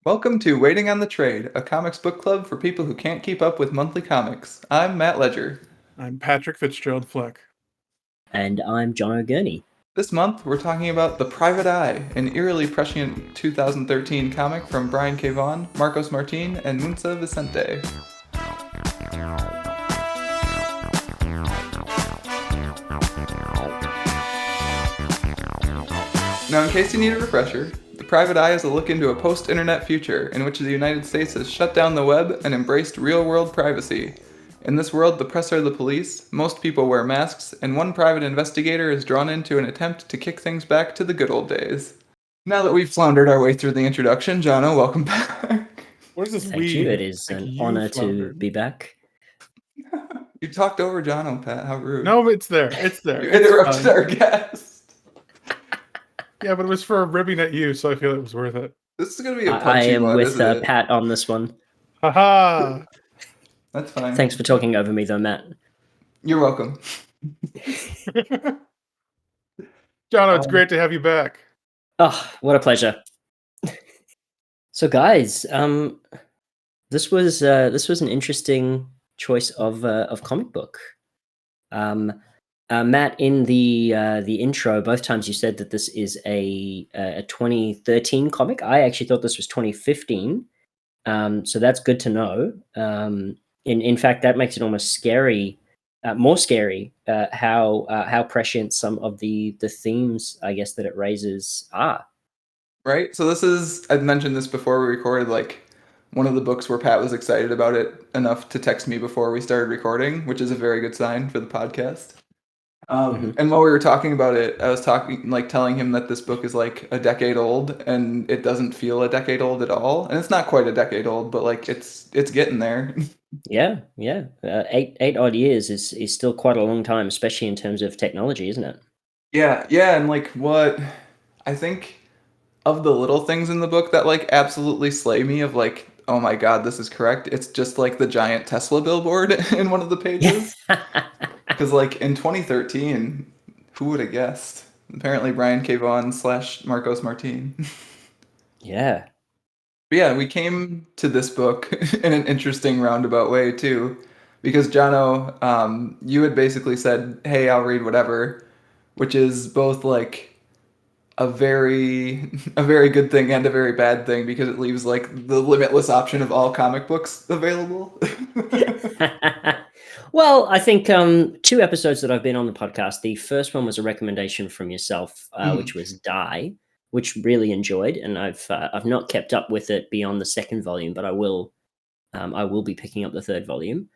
Welcome to Waiting on the Trade, a comics book club for people who can't keep up with monthly comics. I'm Matt Ledger. I'm Patrick Fitzgerald Fleck. And I'm John O'Gurney. This month, we're talking about The Private Eye, an eerily prescient 2013 comic from Brian K. Vaughan, Marcos Martin, and Munsa Vicente. Now, in case you need a refresher, The Private Eye is a look into a post-internet future in which the United States has shut down the web and embraced real-world privacy. In this world, the press are the police, most people wear masks, and one private investigator is drawn into an attempt to kick things back to the good old days. Now that we've floundered our way through the introduction, Jono, welcome back. What is this Thank you. It is an honor to be back. You talked over Jono, Pat. How rude. No, it's there. It's there. You interrupted our guest. Yeah, but it was for ribbing at you, so I feel it was worth it. This is going to be a punchy I am one, with isn't it? Pat on this one. Haha! That's fine. Thanks for talking over me, though, Matt. You're welcome. John, it's great to have you back. Oh, what a pleasure. So, guys, this was an interesting choice of comic book. Matt, in the intro, both times you said that this is a 2013 comic. I actually thought this was 2015. So that's good to know. In fact, that makes it almost scary, more scary, how prescient some of the themes, I guess, that it raises are. Right? So this is, I'd mentioned this before we recorded, like one of the books where Pat was excited about it enough to text me before we started recording, which is a very good sign for the podcast. And while we were talking about it, I was telling him that this book is like a decade old, and it doesn't feel a decade old at all. And it's not quite a decade old, but like it's getting there. Yeah. 8 odd years is still quite a long time, especially in terms of technology, isn't it? Yeah, and like what I think of the little things in the book that like absolutely slay me of like, oh my god, this is correct. It's just like the giant Tesla billboard in one of the pages. Because like in 2013, who would have guessed? Apparently Brian K. Vaughan / Marcos Martin. Yeah. But yeah, we came to this book in an interesting roundabout way too. Because Jono, you had basically said, hey, I'll read whatever, which is both like a very good thing and a very bad thing because it leaves like the limitless option of all comic books available. Well, I think 2 episodes that I've been on the podcast. The first one was a recommendation from yourself, which was Die, which really enjoyed, and I've not kept up with it beyond the second volume, but I will be picking up the third volume.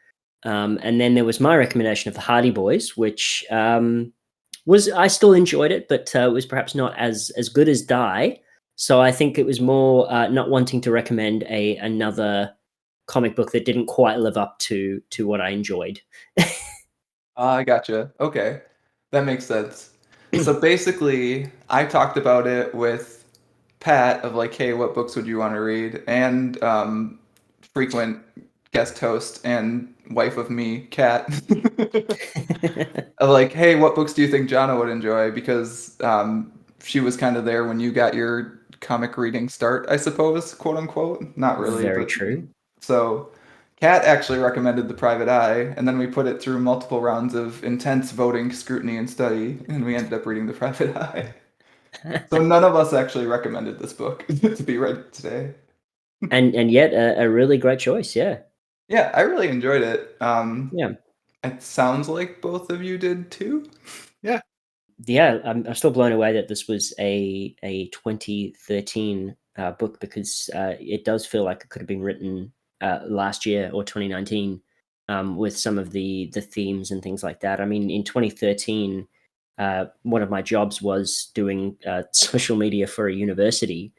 And then there was my recommendation of the Hardy Boys, which I still enjoyed it, but was perhaps not as good as Die. So I think it was more not wanting to recommend another comic book that didn't quite live up to what I enjoyed. I gotcha. Okay, that makes sense. So basically, I talked about it with Pat of like, hey, what books would you want to read? And frequent guest host and wife of me, Kat, of like, hey, what books do you think Jana would enjoy? Because she was kind of there when you got your comic reading start, I suppose, quote unquote. Not really. Very but true. So Kat actually recommended The Private Eye, and then we put it through multiple rounds of intense voting, scrutiny, and study, and we ended up reading The Private Eye. So none of us actually recommended this book to be read today. And yet a really great choice, yeah. Yeah, I really enjoyed it. Yeah. It sounds like both of you did too. Yeah, I'm still blown away that this was a 2013 book because it does feel like it could have been written last year or 2019 with some of the themes and things like that. I mean, in 2013, one of my jobs was doing social media for a university.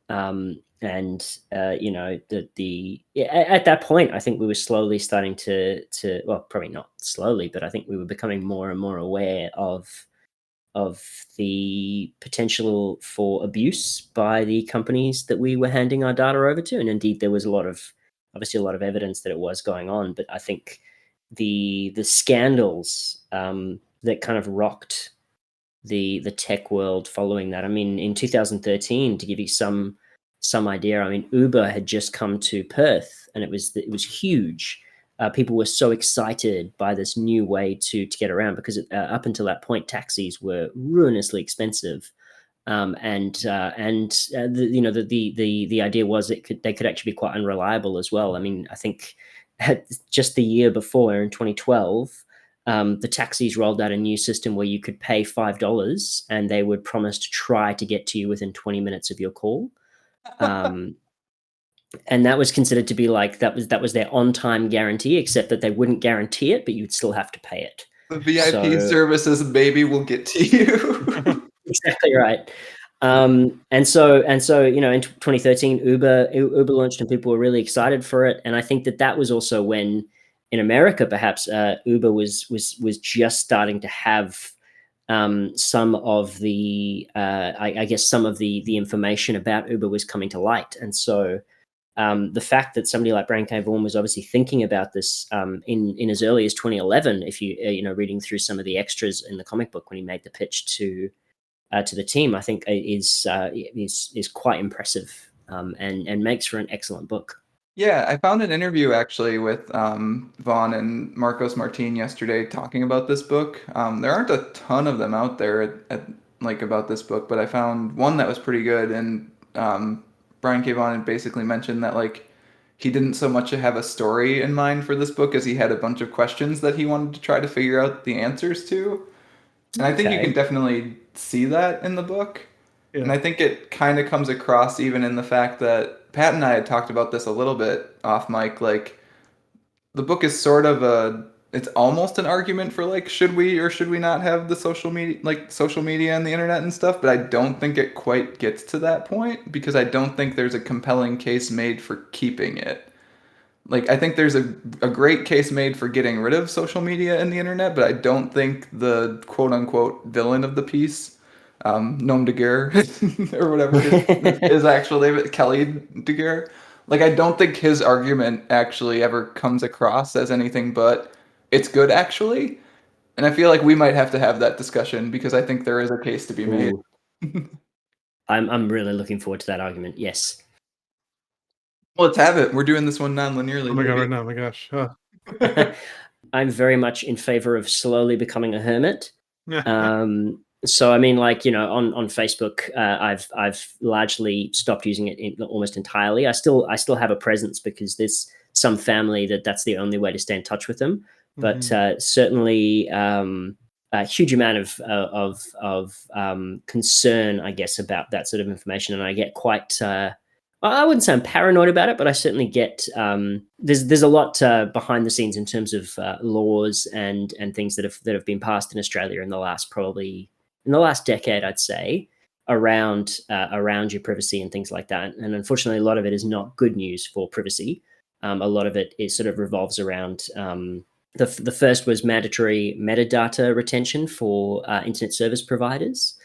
And at that point, I think we were slowly starting to well, probably not slowly, but I think we were becoming more and more aware of the potential for abuse by the companies that we were handing our data over to. And indeed, there was obviously a lot of evidence that it was going on. But I think the scandals that kind of rocked the tech world following that. I mean, in 2013, to give you some some idea. I mean, Uber had just come to Perth, and it was huge. People were so excited by this new way to get around, because up until that point, taxis were ruinously expensive. The idea was they could actually be quite unreliable as well. I mean, I think just the year before, in 2012, the taxis rolled out a new system where you could pay $5 and they would promise to try to get to you within 20 minutes of your call. And that was considered to be like that was their on-time guarantee, except that they wouldn't guarantee it, but you'd still have to pay it. The VIP services, baby, will get to you. Exactly right. And so in 2013, Uber launched, and people were really excited for it. And I think that was also when, in America, perhaps Uber was just starting to have some of the I guess some of the information about Uber was coming to light. And so the fact that somebody like Brian K. Vaughan was obviously thinking about this in as early as 2011, if you reading through some of the extras in the comic book when he made the pitch to the team, I think is quite impressive, and makes for an excellent book. Yeah, I found an interview actually with Vaughn and Marcos Martin yesterday talking about this book. There aren't a ton of them out there like about this book, but I found one that was pretty good. And Brian K. Vaughan had basically mentioned that like he didn't so much have a story in mind for this book as he had a bunch of questions that he wanted to try to figure out the answers to. And I think you can definitely see that in the book. Yeah. And I think it kind of comes across even in the fact that Pat and I had talked about this a little bit off mic. Like, the book is sort of it's almost an argument for like, should we or should we not have the social media and the internet and stuff? But I don't think it quite gets to that point, because I don't think there's a compelling case made for keeping it. Like, I think there's a great case made for getting rid of social media and the internet, but I don't think the quote unquote villain of the piece, Nom de Guerre, or whatever his actual name, Kelly de Guerre, like, I don't think his argument actually ever comes across as anything but it's good, actually. And I feel like we might have to have that discussion, because I think there is a case to be made. I'm really looking forward to that argument. Yes. Well, let's have it. We're doing this one non-linearly. Oh my god! Right now, oh my gosh. I'm very much in favor of slowly becoming a hermit. So I mean, like, on Facebook, I've largely stopped using it almost entirely. I still have a presence, because there's some family that's the only way to stay in touch with them. But certainly a huge amount of concern, I guess, about that sort of information, and I get quite. I wouldn't say I'm paranoid about it, but I certainly get there's a lot behind the scenes in terms of laws and things that have been passed in Australia in the last decade, I'd say, around your privacy and things like that. And unfortunately, a lot of it is not good news for privacy. A lot of it sort of revolves around the first was mandatory metadata retention for internet service providers.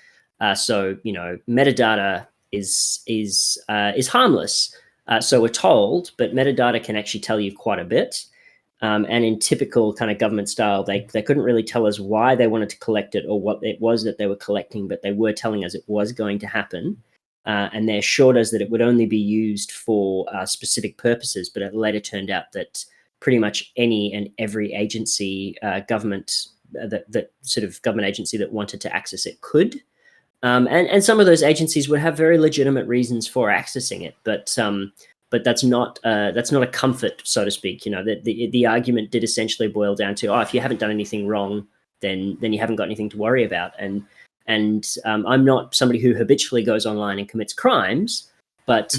So metadata is harmless, so we're told, but metadata can actually tell you quite a bit. And in typical kind of government style, they couldn't really tell us why they wanted to collect it or what it was that they were collecting, but they were telling us it was going to happen. And they assured us that it would only be used for specific purposes, but it later turned out that pretty much any and every agency, government agency that wanted to access it could. And some of those agencies would have very legitimate reasons for accessing it, but that's not a comfort, so to speak. The argument did essentially boil down to, if you haven't done anything wrong, then you haven't got anything to worry about. And I'm not somebody who habitually goes online and commits crimes, but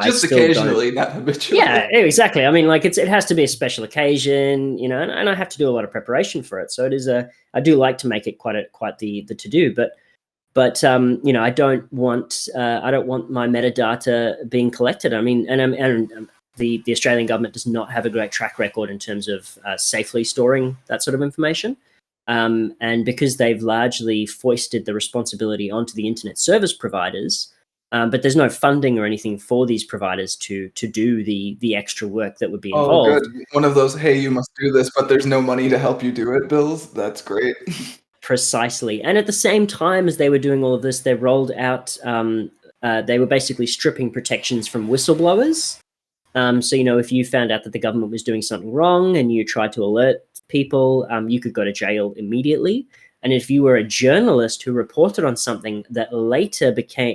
just occasionally, not habitually. Yeah, exactly. I mean, like, it has to be a special occasion, and I have to do a lot of preparation for it. So it is I do like to make it quite the to do, but I don't want my metadata being collected. I mean, and the Australian government does not have a great track record in terms of safely storing that sort of information. And because they've largely foisted the responsibility onto the internet service providers, but there's no funding or anything for these providers to do the extra work that would be involved. Oh, good. One of those, hey, you must do this, but there's no money to help you do it, bills. That's great. Precisely. And at the same time as they were doing all of this, they rolled out they were basically stripping protections from whistleblowers. So, if you found out that the government was doing something wrong and you tried to alert people, you could go to jail immediately. And if you were a journalist who reported on something that later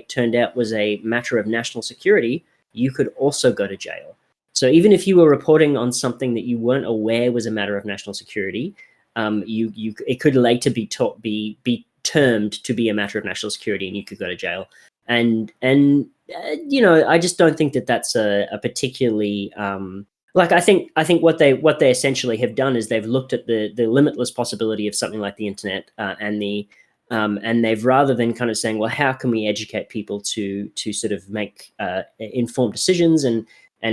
turned out was a matter of national security, you could also go to jail. So even if you were reporting on something that you weren't aware was a matter of national security, it could later be termed to be a matter of national security, and you could go to jail. And I just don't think that that's a particularly I think what they essentially have done is they've looked at the limitless possibility of something like the internet, and they've, rather than kind of saying, well, how can we educate people to sort of make informed decisions, and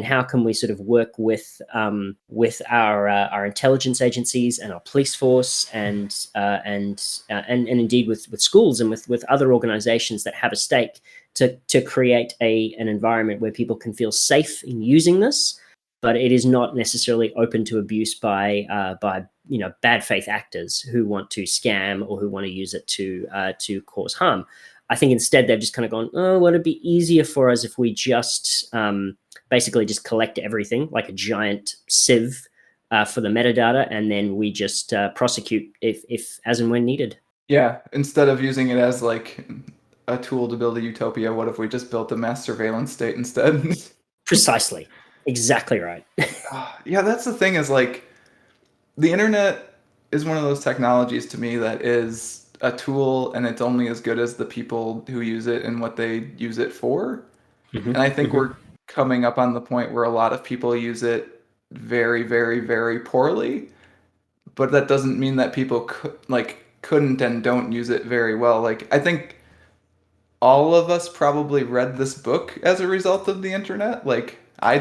how can we sort of work with our intelligence agencies and our police force and indeed with schools and with other organizations that have a stake to create an environment where people can feel safe in using this, but it is not necessarily open to abuse by bad faith actors who want to scam or who want to use it to cause harm. I think instead they've just kind of gone, oh, well, it'd be easier for us if we just basically just collect everything like a giant sieve for the metadata, and then we just prosecute if as and when needed. Yeah, instead of using it as like a tool to build a utopia, what if we just built a mass surveillance state instead? Precisely. Exactly right. Yeah, that's the thing, is like the internet is one of those technologies to me that is a tool, and it's only as good as the people who use it and what they use it for. And I think we're coming up on the point where a lot of people use it very, very, very poorly. But that doesn't mean that people couldn't and don't use it very well. Like, I think all of us probably read this book as a result of the internet. Like, I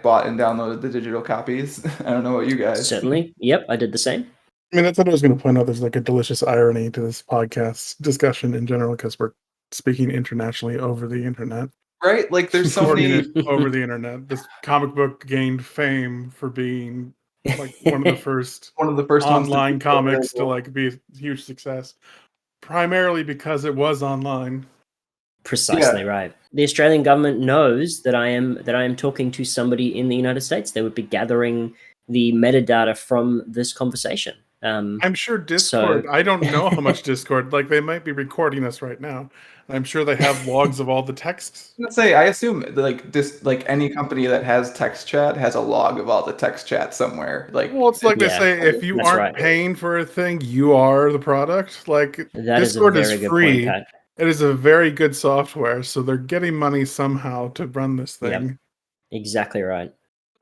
bought and downloaded the digital copies. I don't know what you guys. Certainly. Yep, I did the same. I mean, that's what I was going to point out. There's like a delicious irony to this podcast discussion in general because we're speaking internationally over the internet. Right? Like, there's so many. Over the internet. This comic book gained fame for being like one of the first One of the first ones to online be comics to available. like be a huge success, primarily because it was online. Precisely right. The Australian government knows that I am talking to somebody in the United States. They would be gathering the metadata from this conversation. I'm sure Discord. I don't know how much Discord. Like, they might be recording us right now. I'm sure they have logs of all the texts. Let's say, I assume like any company that has text chat has a log of all the text chat somewhere. Like, Well, it's like they Yeah, say, if you that's aren't right. paying for a thing, you are the product. Like, That is a Discord very is good free. point, Pat. It is a very good software, so they're getting money somehow to run this thing. Yep. Exactly right.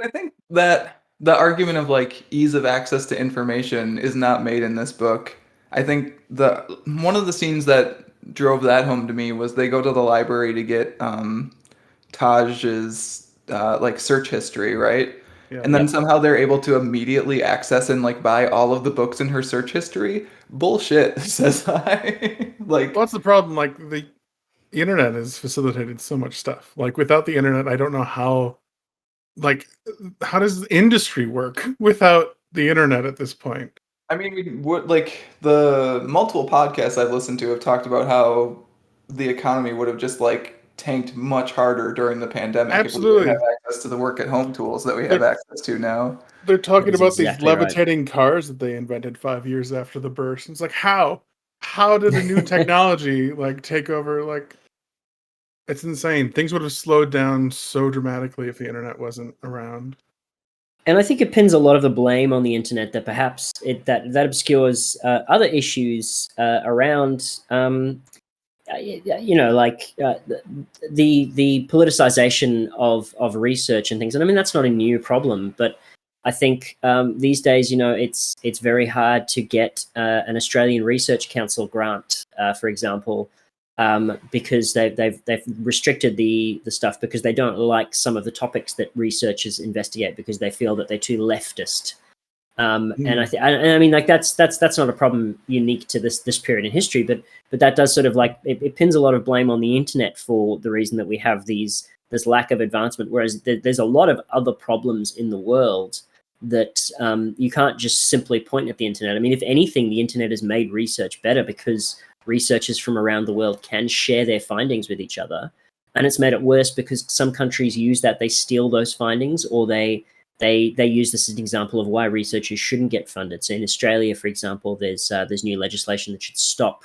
I think that the argument of like ease of access to information is not made in this book. I think one of the scenes that drove that home to me was they go to the library to get Taj's like search history, right? Yeah. And then Yep. somehow they're able to immediately access and like buy all of the books in her search history. Bullshit, says I. Like, Well, that's the problem. Like, the internet has facilitated so much stuff. Like, without the internet, I don't know how. Like, how does the industry work without the internet at this point? I mean, like the multiple podcasts I've listened to have talked about how the economy would have just like tanked much harder during the pandemic if we didn't have Absolutely. access to the work at home tools that we have They're, access to now. they're That talking is about these exactly right. levitating cars that they invented 5 years after the burst. It's like, how? How did a new technology like take over? Like, it's insane. Things would have slowed down so dramatically if the internet wasn't around. And I think it pins a lot of the blame on the internet that perhaps that obscures other issues around, like the politicization of research and things. And I mean, that's not a new problem, but I think these days, it's very hard to get an Australian Research Council grant, for example, because they've restricted the stuff because they don't like some of the topics that researchers investigate because they feel that they're too leftist. And I mean, like that's not a problem unique to this period in history, but that does sort of like it pins a lot of blame on the internet for the reason that we have this lack of advancement. Whereas there's a lot of other problems in the world that you can't just simply point at the internet. I mean, if anything, the internet has made research better because researchers from around the world can share their findings with each other. And it's made it worse because some countries use that, they steal those findings, or they use this as an example of why researchers shouldn't get funded. So in Australia, for example, there's new legislation that should stop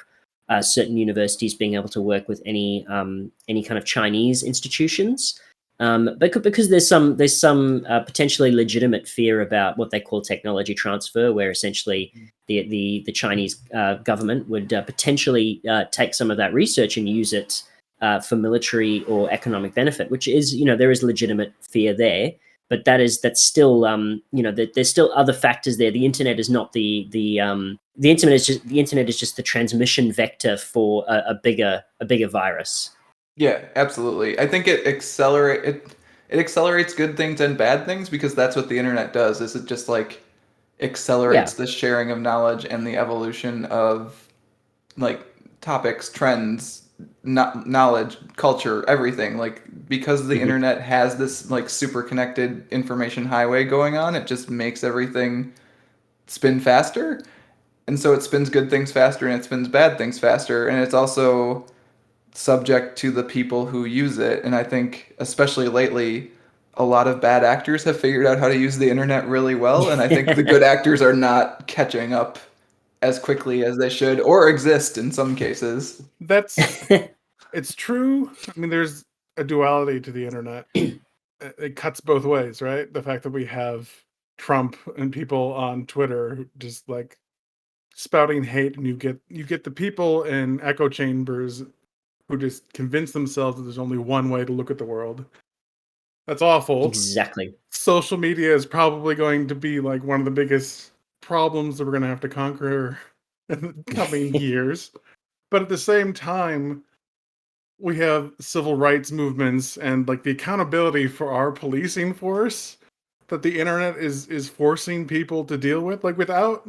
certain universities being able to work with any kind of Chinese institutions, but because there's some potentially legitimate fear about what they call technology transfer, where essentially the Chinese government would potentially take some of that research and use it for military or economic benefit, which is, there is legitimate fear there. But that's still, there's still other factors there. The internet is not the internet is just the transmission vector for a bigger virus. Yeah, absolutely. I think it accelerates good things and bad things because that's what the internet does. Is it just like accelerates the sharing of knowledge and the evolution of like topics, trends, knowledge, culture, everything. Like because the internet has this like super connected information highway going on, it just makes everything spin faster. And so it spins good things faster and it spins bad things faster. And it's also subject to the people who use it. And I think, especially lately, a lot of bad actors have figured out how to use the internet really well. And I think the good actors are not catching up as quickly as they should, or exist in some cases. It's true. I mean, there's a duality to the internet. It cuts both ways, right? The fact that we have Trump and people on Twitter just like spouting hate, and you get the people in echo chambers who just convince themselves that there's only one way to look at the world. That's awful. Exactly. Social media is probably going to be like one of the biggest problems that we're going to have to conquer in the coming years. But at the same time, we have civil rights movements and like the accountability for our policing force that the internet is forcing people to deal with. Like without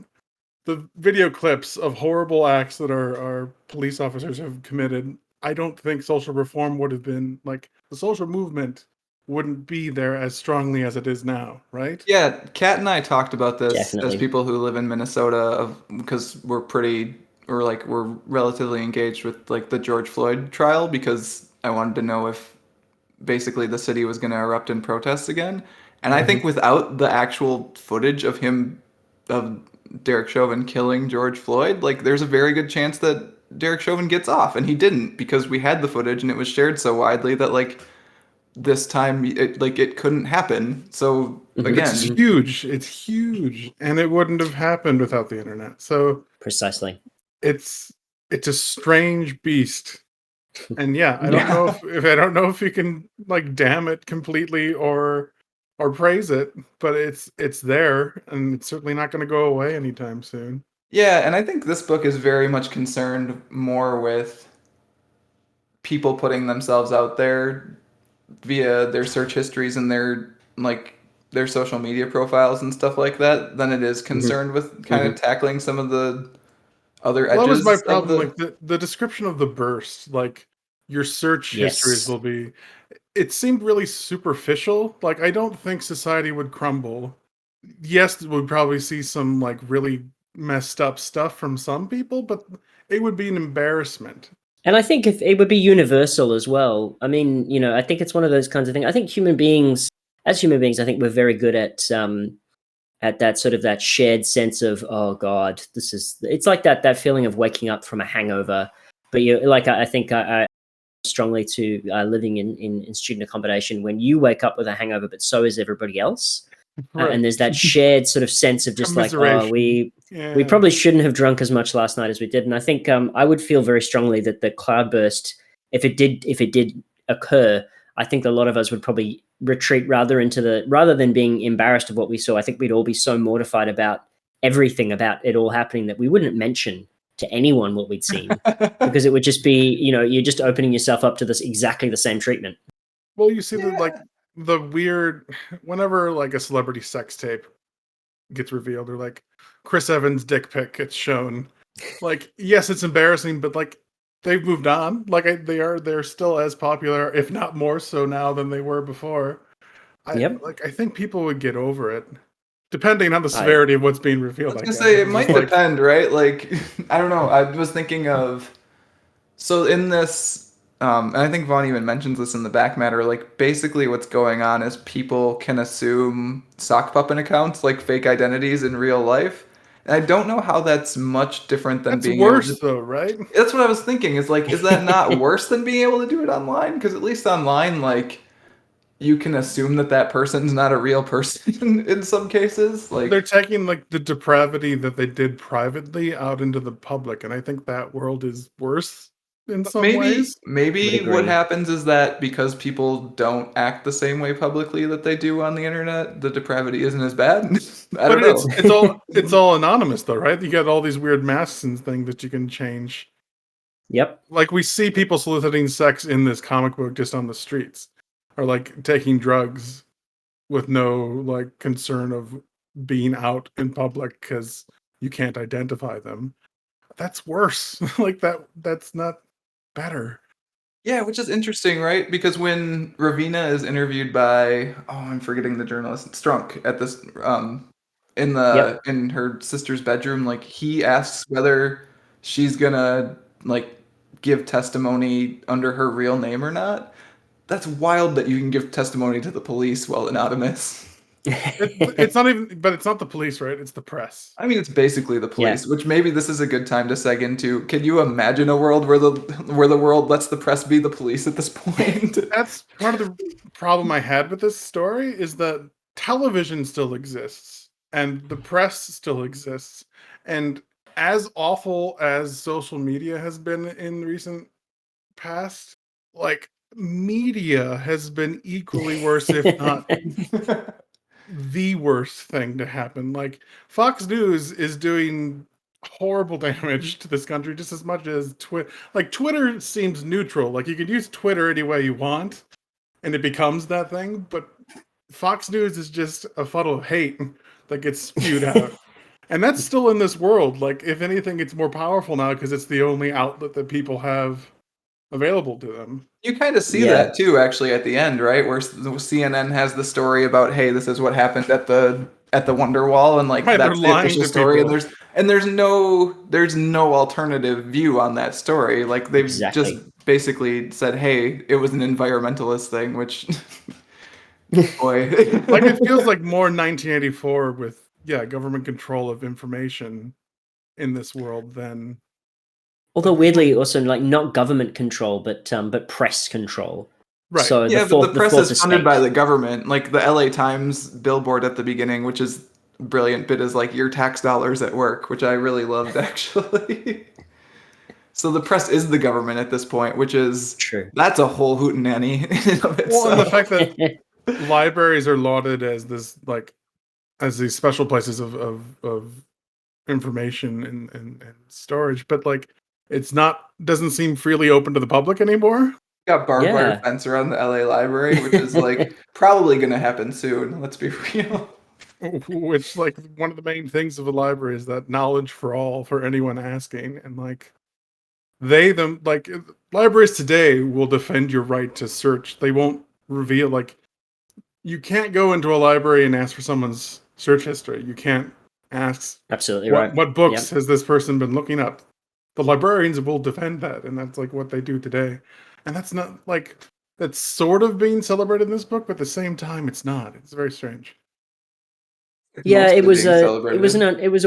the video clips of horrible acts that our police officers have committed, I don't think social reform would have been like the social movement wouldn't be there as strongly as it is now, right? Yeah, Kat and I talked about this as Definitely. people who live in Minnesota, because we're relatively engaged with like the George Floyd trial, because I wanted to know if basically the city was going to erupt in protests again. And I think without the actual footage of Derek Chauvin killing George Floyd, like there's a very good chance that Derek Chauvin gets off, and he didn't because we had the footage and it was shared so widely that like this time it couldn't happen. So again, It's huge. It's huge, and it wouldn't have happened without the internet. So Precisely. it's a strange beast. And yeah, I don't know if you can like damn it completely or praise it, but it's there, and it's certainly not going to go away anytime soon. yeah, and I think this book is very much concerned more with people putting themselves out there via their search histories and their social media profiles and stuff like that than it is concerned with kind of tackling some of the other Well, that was my edges of problem. the. Like the description of the burst, like your search histories Yes. will be. It seemed really superficial. Like I don't think society would crumble. Yes, we'd probably see some like really messed up stuff from some people, but it would be an embarrassment. And I think if it would be universal as well. I mean, I think it's one of those kinds of things. I think as human beings, I think we're very good at that sort of that shared sense of, oh God, it's like that feeling of waking up from a hangover. But I think I strongly to living in student accommodation, when you wake up with a hangover, but so is everybody else. Right. And there's that shared sort of sense of just like, oh, we probably shouldn't have drunk as much last night as we did. And I think I would feel very strongly that the cloudburst, if it did occur, I think a lot of us would probably retreat rather than being embarrassed of what we saw. I think we'd all be so mortified about everything about it all happening that we wouldn't mention to anyone what we'd seen, because it would just be, you're just opening yourself up to this exactly the same treatment. Well, you see the weird whenever like a celebrity sex tape gets revealed, or like Chris Evans' dick pic gets shown. Like, yes, it's embarrassing, but like they've moved on. Like they're still as popular, if not more so now than they were before. I think people would get over it, depending on the severity of what's being I revealed. was I gonna guess say it It's might just like, depend, right? Like I don't know. I was thinking of, so in this and I think Vaughn even mentions this in the back matter, like basically what's going on is people can assume sock puppet accounts like fake identities in real life. And I don't know how that's much different than That's being able worse to. though, right? That's what I was thinking. Is like, is that not worse than being able to do it online? Because at least online, like, you can assume that that person's not a real person in some cases. They're Like, taking like the depravity that they did privately out into the public, and I think that world is worse in some maybe ways. Would maybe what agree. happens is that because people don't act the same way publicly that they do on the internet, the depravity isn't as bad. I But don't it's know. it's all anonymous though, right? You got all these weird masks and things that you can change. Yep. Like we see people soliciting sex in this comic book just on the streets, or like taking drugs with no like concern of being out in public because you can't identify them. That's worse. Like that's not better. Yeah, which is interesting, right? Because when Ravina is interviewed by, oh, I'm forgetting the journalist, Strunk at this, Yep. in her sister's bedroom, like he asks whether she's gonna like give testimony under her real name or not. That's wild that you can give testimony to the police while anonymous. It's not even, but it's not the police, right? It's the press. I mean, it's basically the Yeah. police, which maybe this is a good time to seg into. Can you imagine a world where the world lets the press be the police at this point? That's part of the problem I had with this story is that television still exists and the press still exists. And as awful as social media has been in recent past, like media has been equally worse, if not the worst thing to happen. Like Fox News is doing horrible damage to this country just as much as Twitter. Like Twitter seems neutral. Like you can use Twitter any way you want and it becomes that thing, but Fox News is just a funnel of hate that gets spewed out. And that's still in this world. Like if anything it's more powerful now because it's the only outlet that people have available to them. You kind of see Yeah. that too, actually, at the end, right? Where CNN has the story about, hey, this is what happened at the Wonderwall, and like Right, they're that's the lying official to story, and people. there's no alternative view on that story. Like they've just Exactly. basically said, hey, it was an environmentalist thing, which boy. Like it feels like more 1984 with government control of information in this world than Although like weirdly, also like not government control, but press control. right. So Yeah, but the the press fourth is funded by estate. the government. Like the LA Times billboard at the beginning, which is a brilliant bit, is like your tax dollars at work, which I really loved actually. So the press is the government at this point, which is True. that's a whole hootenanny in and of Well, and the itself. fact that libraries are lauded as this like as these special places of information and storage, but like it's not doesn't seem freely open to the public anymore. Got barbed wire Yeah. fence around the LA library, which is like probably gonna happen soon. Let's be real. Which like one of the main things of a library is that knowledge for all for anyone asking, and like they them like libraries today will defend your right to search. They won't reveal like you can't go into a library and ask for someone's search history. You can't ask Absolutely right. what books Yep. has this person been looking up. The librarians will defend that, and that's like what they do today. And that's not like that's sort of being celebrated in this book, but at the same time, it's not. It's very strange. It's Yeah, mostly being celebrated. it was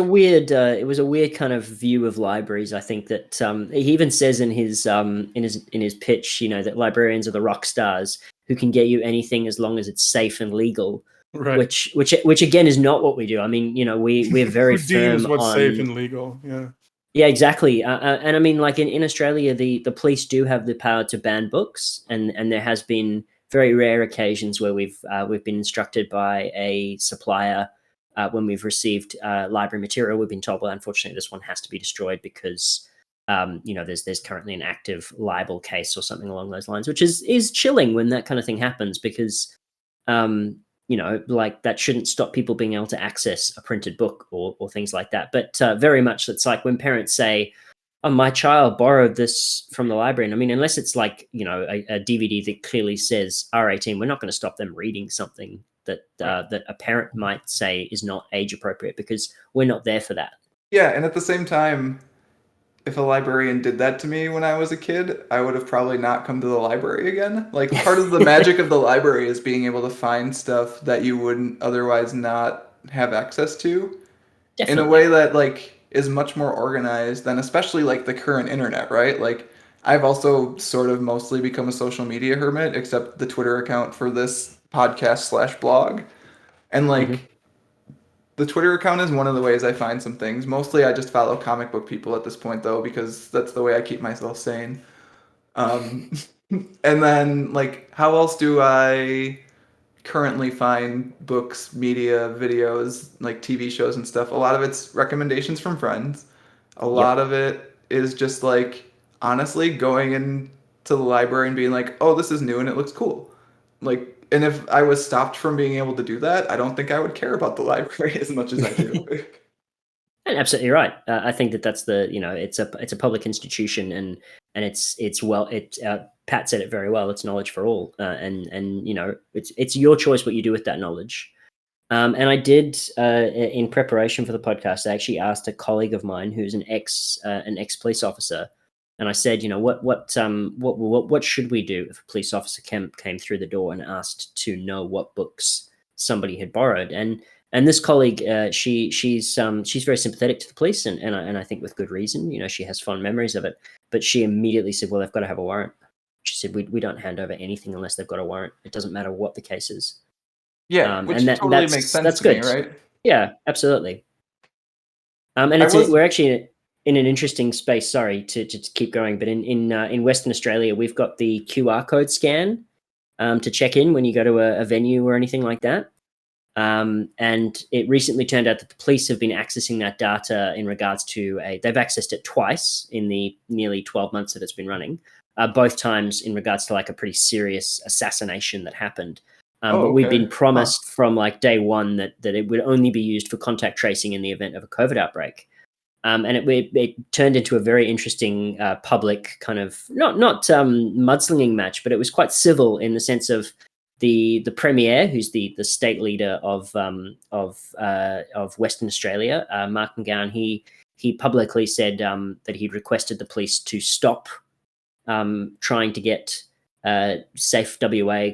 a weird kind of view of libraries. I think that he even says in his pitch, you know, that librarians are the rock stars who can get you anything as long as it's safe and legal. Right. Which again is not what we do. I mean, you know, we're very Who deems firm what's safe on. and legal? Yeah. Yeah, exactly. And I mean, like in Australia, the police do have the power to ban books, and there has been very rare occasions where we've been instructed by a supplier when we've received library material. We've been told, well, unfortunately, this one has to be destroyed because you know there's currently an active libel case or something along those lines, which is chilling when that kind of thing happens because um, you know, like that shouldn't stop people being able to access a printed book or things like that. But very much it's like when parents say, oh, my child borrowed this from the library. And I mean, unless it's like, you know, a DVD that clearly says R18, we're not going to stop them reading something that Right. that a parent might say is not age appropriate because we're not there for that. Yeah, and at the same time, if a librarian did that to me when I was a kid, I would have probably not come to the library again. Like part of the magic of the library is being able to find stuff that you wouldn't otherwise not have access to in a way Definitely. that like is much more organized than especially like the current internet, right? Like I've also sort of mostly become a social media hermit, except the Twitter account for this podcast slash blog. And Hmm. like the Twitter account is one of the ways I find some things. Mostly I just follow comic book people at this point though, because that's the way I keep myself sane. Um, and then like how else do I currently find books, media, videos, like TV shows and stuff? A lot of it's recommendations from friends. A lot Yep. of it is just like honestly going into the library and being like, "Oh, this is new and it looks cool." Like, and if I was stopped from being able to do that, I don't think I would care about the library as much as I do. And absolutely right. I think that that's the it's a public institution, and it's well it Pat said it very well. It's knowledge for all, and it's your choice what you do with that knowledge. And I did in preparation for the podcast. I actually asked a colleague of mine who's an ex police officer, and I said, what should we do if a police officer came through the door and asked to know what books somebody had borrowed? And this colleague, she's very sympathetic to the police, and I think with good reason. She has fond memories of it, but she immediately said, well, they've got to have a warrant. She said, we don't hand over anything unless they've got a warrant. It doesn't matter what the case is. Yeah, And which totally makes sense that's to me, good. right? Yeah, absolutely. And I was we're actually in an interesting space. Sorry to keep going, but in Western Australia, we've got the QR code scan to check in when you go to a venue or anything like that. And it recently turned out that the police have been accessing that data in regards to they've accessed it twice in the nearly 12 months that it's been running, both times in regards to like a pretty serious assassination that happened. Oh, But we'd okay. been Huh. promised from like day one that it would only be used for contact tracing in the event of a COVID outbreak. And it turned into a very interesting public kind of not mudslinging match, but it was quite civil in the sense of the premier, who's the state leader of Western Australia, Mark McGowan. He publicly said that he'd requested the police to stop trying to get safe WA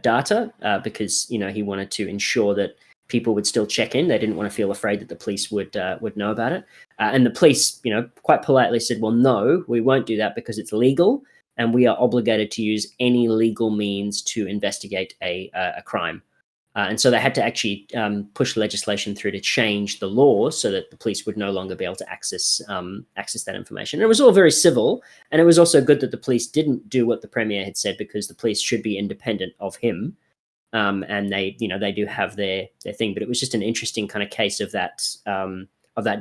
data because he wanted to ensure that people would still check in. They didn't want to feel afraid that the police would know about it. And the police, quite politely said, "Well, no, we won't do that because it's legal, and we are obligated to use any legal means to investigate a crime." And so they had to actually push legislation through to change the law so that the police would no longer be able to access that information. And it was all very civil, and it was also good that the police didn't do what the premier had said because the police should be independent of him, and they do have their thing. But it was just an interesting kind of case of that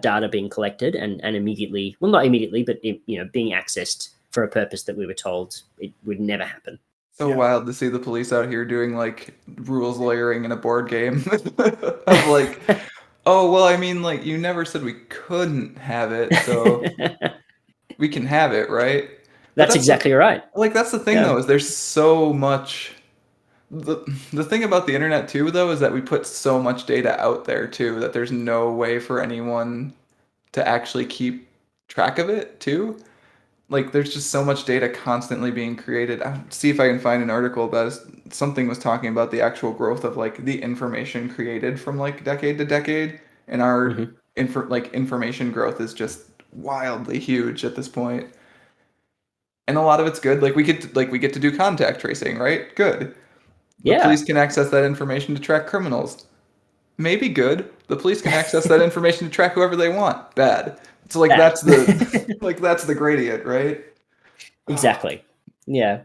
data being collected and immediately, well, not immediately, but being accessed for a purpose that we were told it would never happen. So Yeah. wild to see the police out here doing like rules lawyering in a board game of like, oh, well, I mean, like you never said we couldn't have it, so we can have it, right? But That's exactly right. that's the thing Yeah. though, is there's so much the the thing about the internet too though is that we put so much data out there too that there's no way for anyone to actually keep track of it too. Like there's just so much data constantly being created. I'll see if I can find an article about something was talking about the actual growth of like the information created from like decade to decade, and our Hmm. information growth is just wildly huge at this point. And a lot of it's good. Like we get to do contact tracing, right? Good. The Yeah. police can access that information to track criminals. Maybe good. The police can access that information to track whoever they want. Bad. So like Bad. that's the that's the gradient, right? Ah. Exactly. Yeah.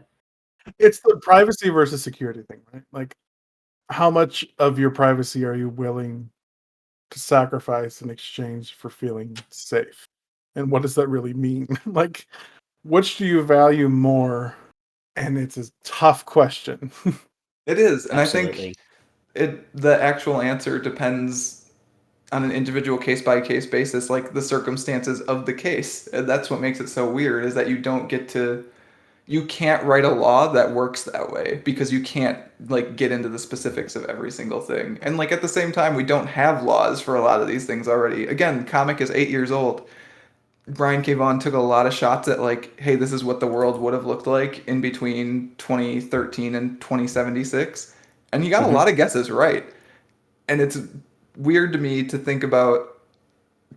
It's the privacy versus security thing, right? Like, how much of your privacy are you willing to sacrifice in exchange for feeling safe? And what does that really mean? Like, which do you value more? And it's a tough question. It is, and I think Absolutely. the actual answer depends on an individual case by case basis, like the circumstances of the case. And that's what makes it so weird is that you can't write a law that works that way because you can't like get into the specifics of every single thing. And like at the same time, we don't have laws for a lot of these things already. Again, comic is 8 years old. Brian K. Vaughan took a lot of shots at like, hey, this is what the world would have looked like in between 2013 and 2076, and he got a Hmm. lot of guesses right. And it's weird to me to think about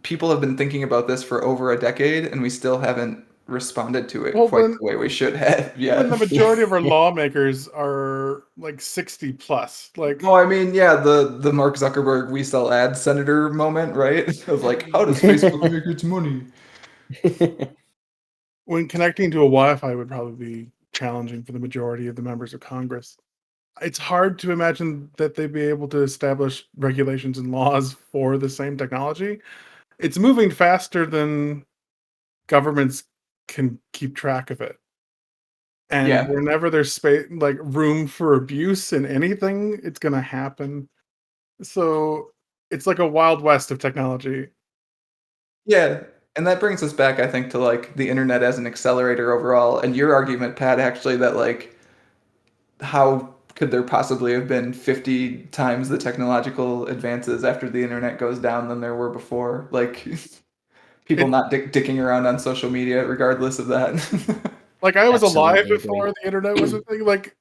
people have been thinking about this for over a decade, and we still haven't responded to it Well, quite the way we should have when yet. the majority of our lawmakers are like 60 plus, like Well, I mean, yeah, the Mark Zuckerberg we sell ads senator moment, right? Of like, how does Facebook make its money? when connecting to a Wi-Fi would probably be challenging for the majority of the members of Congress. It's hard to imagine that they'd be able to establish regulations and laws for the same technology. It's moving faster than governments can keep track of it. And Yeah, whenever there's space, like room for abuse in anything, it's going to happen. So it's like a wild west of technology. yeah, and that brings us back, I think, to like the internet as an accelerator overall. And your argument, Pat, actually, that like, how could there possibly have been 50 times the technological advances after the internet goes down than there were before? Like, people It not dicking around on social media, regardless of that. like I was alive Absolutely agree. before the internet was a thing, like,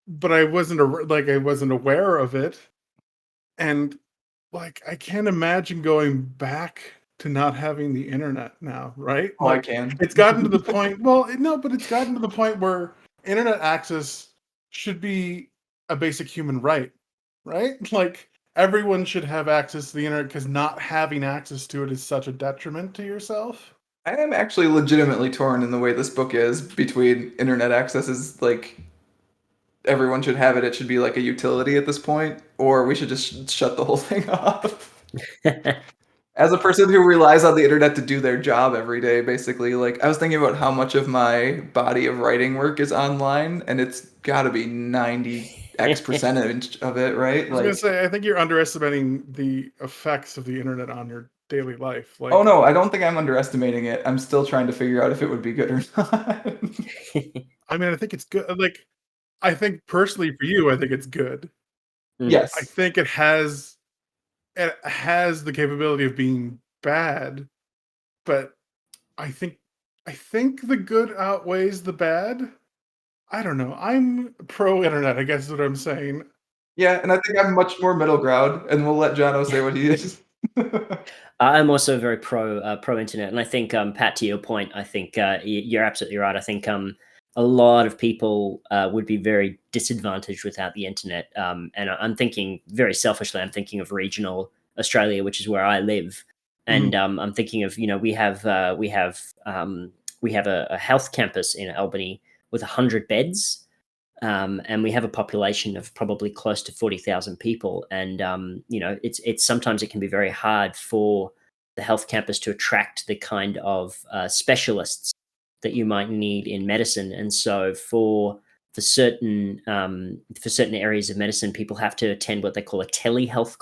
but I wasn't aware of it, and like I can't imagine going back to not having the internet now, right? Oh, I Like can. it's gotten to the point. Well, no, but it's gotten to the point where internet access should be a basic human right, right? Like everyone should have access to the internet because not having access to it is such a detriment to yourself. I am actually legitimately torn in the way this book is between internet access is like everyone should have it. It should be like a utility at this point, or we should just shut the whole thing off. As a person who relies on the internet to do their job every day, basically, like I was thinking about how much of my body of writing work is online, and it's got to be 90x percentage of it, right? I was gonna Like, say, I think you're underestimating the effects of the internet on your daily life. oh Like, no, I don't think I'm underestimating it. I'm still trying to figure out if it would be good or not. I mean, I think it's good. Like, I think personally for you, I think it's good. Mm. I Yes. think it has the capability of being bad, but I think I think the good outweighs the bad. I don't know. I'm pro internet, I guess is what I'm saying. Yeah, and I think I'm much more middle ground, and we'll let Jono say what he is. I'm also very pro internet, and I think Pat, to your point, I think you're absolutely right. I think a lot of people would be very disadvantaged without the internet, and I'm thinking very selfishly. I'm thinking of regional Australia, which is where I live, and Mhm. I'm thinking of we have a health campus in Albany with 100 beds, and we have a population of probably close to 40,000 people. And it's sometimes it can be very hard for the health campus to attract the kind of specialists that you might need in medicine. And so for certain areas of medicine, people have to attend what they call a telehealth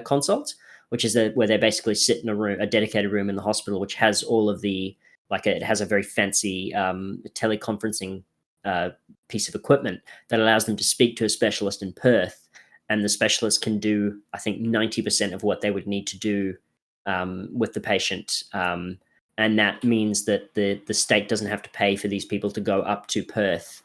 consult, which is where they basically sit in a dedicated room in the hospital, which has all of the it has a very fancy teleconferencing uh, piece of equipment that allows them to speak to a specialist in Perth, and the specialist can do, I think, 90% of what they would need to do with the patient. And that means that the state doesn't have to pay for these people to go up to Perth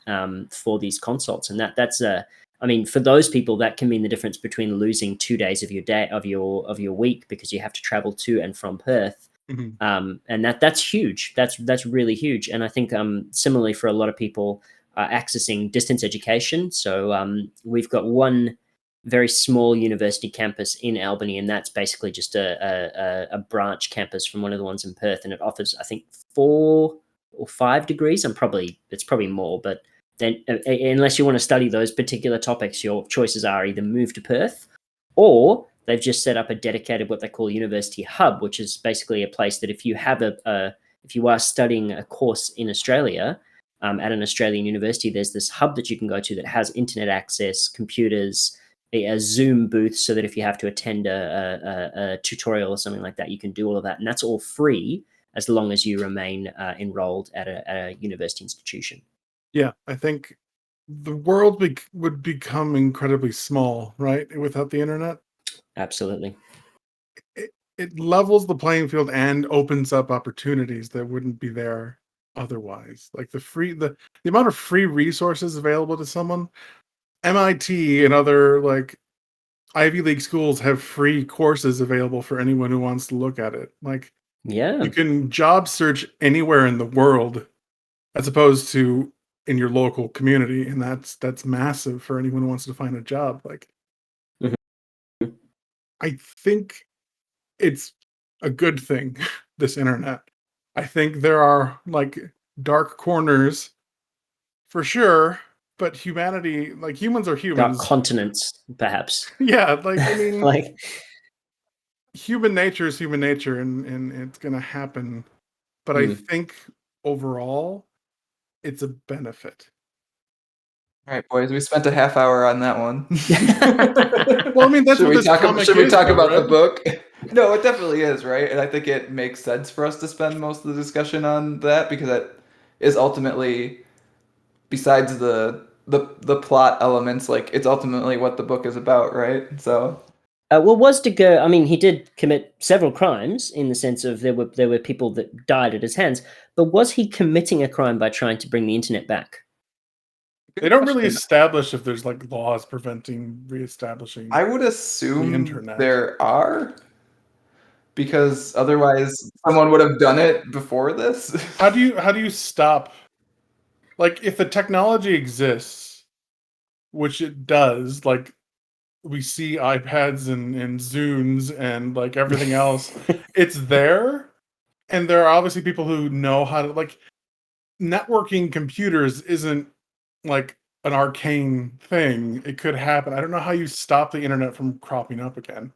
for these consults, and that's a I mean, for those people, that can mean the difference between losing 2 days of your day of your week because you have to travel to and from Perth, Mhm. and that's huge. That's really huge. And I think similarly for a lot of people accessing distance education. So we've got one very small university campus in Albany, and that's basically just a branch campus from one of the ones in Perth, and it offers I think 4 or 5 degrees. It's probably more, but then unless you want to study those particular topics, your choices are either move to Perth or they've just set up a dedicated what they call university hub, which is basically a place that if you have if you are studying a course in Australia at an Australian university, there's this hub that you can go to that has internet access, computers, a Zoom booth, so that if you have to attend a tutorial or something like that, you can do all of that, and that's all free as long as you remain enrolled at a university institution. Yeah, I think the world would become incredibly small, right? Without the internet. Absolutely. it levels the playing field and opens up opportunities that wouldn't be there otherwise. Like the amount of free resources available to someone. MIT and other like Ivy League schools have free courses available for anyone who wants to look at it. Like Yeah. you can job search anywhere in the world as opposed to in your local community, and that's massive for anyone who wants to find a job. Like Mhm. I think it's a good thing, this internet. I think there are like dark corners for sure, but humanity, like humans are Dark humans. continents, perhaps. Yeah, like I mean, Like, human nature is human nature, and it's gonna happen. But I mm. think overall, it's a benefit. All right, boys, we spent a half hour on that one. Well, I mean, that's what this comic Should we is, talk though, about the right? book? No, it definitely is, right? And I think it makes sense for us to spend most of the discussion on that because that is ultimately, besides the plot elements, like it's ultimately what the book is about, right? So Well, was to go. I mean, he did commit several crimes in the sense of there were people that died at his hands. But was he committing a crime by trying to bring the internet back? They good don't really question. establish if there's like laws preventing reestablishing I would the assume internet. there are, because otherwise someone would have done it before this. How do you stop, like, if the technology exists, which it does, like we see iPads and Zunes and like everything else, it's there, and there are obviously people who know how to, like, networking computers isn't like an arcane thing. It could happen. I don't know how you stop the internet from cropping up again.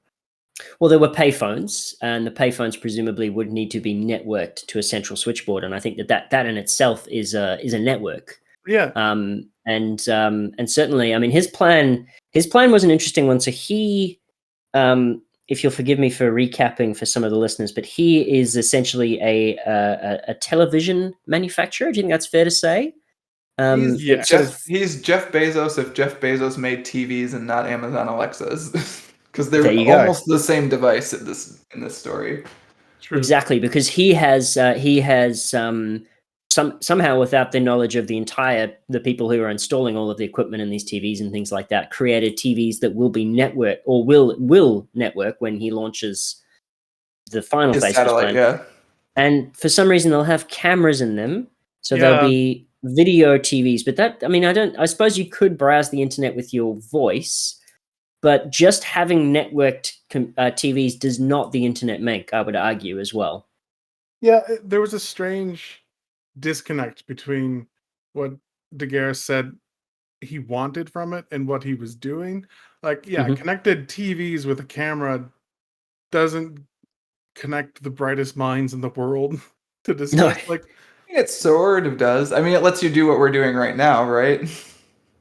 Well, there were payphones, and the payphones presumably would need to be networked to a central switchboard, and I think that in itself is a network. Yeah. And certainly, I mean, his plan was an interesting one. So if you'll forgive me for recapping for some of the listeners, but he is essentially a television manufacturer. Do you think that's fair to say? It sort of He's Jeff Bezos if Jeff Bezos made TVs and not Amazon Alexas. Because There they're you go. almost the same device in this story. True. Exactly, because he has somehow, without the knowledge of the people who are installing all of the equipment in these TVs and things like that, created TVs that will be network or will network when he launches the final His phase of his satellite, plan. yeah. And for some reason, they'll have cameras in them, so there'll Yeah. be video TVs. But that, I mean, I suppose you could browse the internet with your voice, but just having networked TVs does not the internet make, I would argue as well. Yeah, there was a strange disconnect between what Daguerre said he wanted from it and what he was doing. Like, yeah, Mhm. connected TVs with a camera doesn't connect the brightest minds in the world to No, discuss. Like, It sort of does. I mean, it lets you do what we're doing right now, right?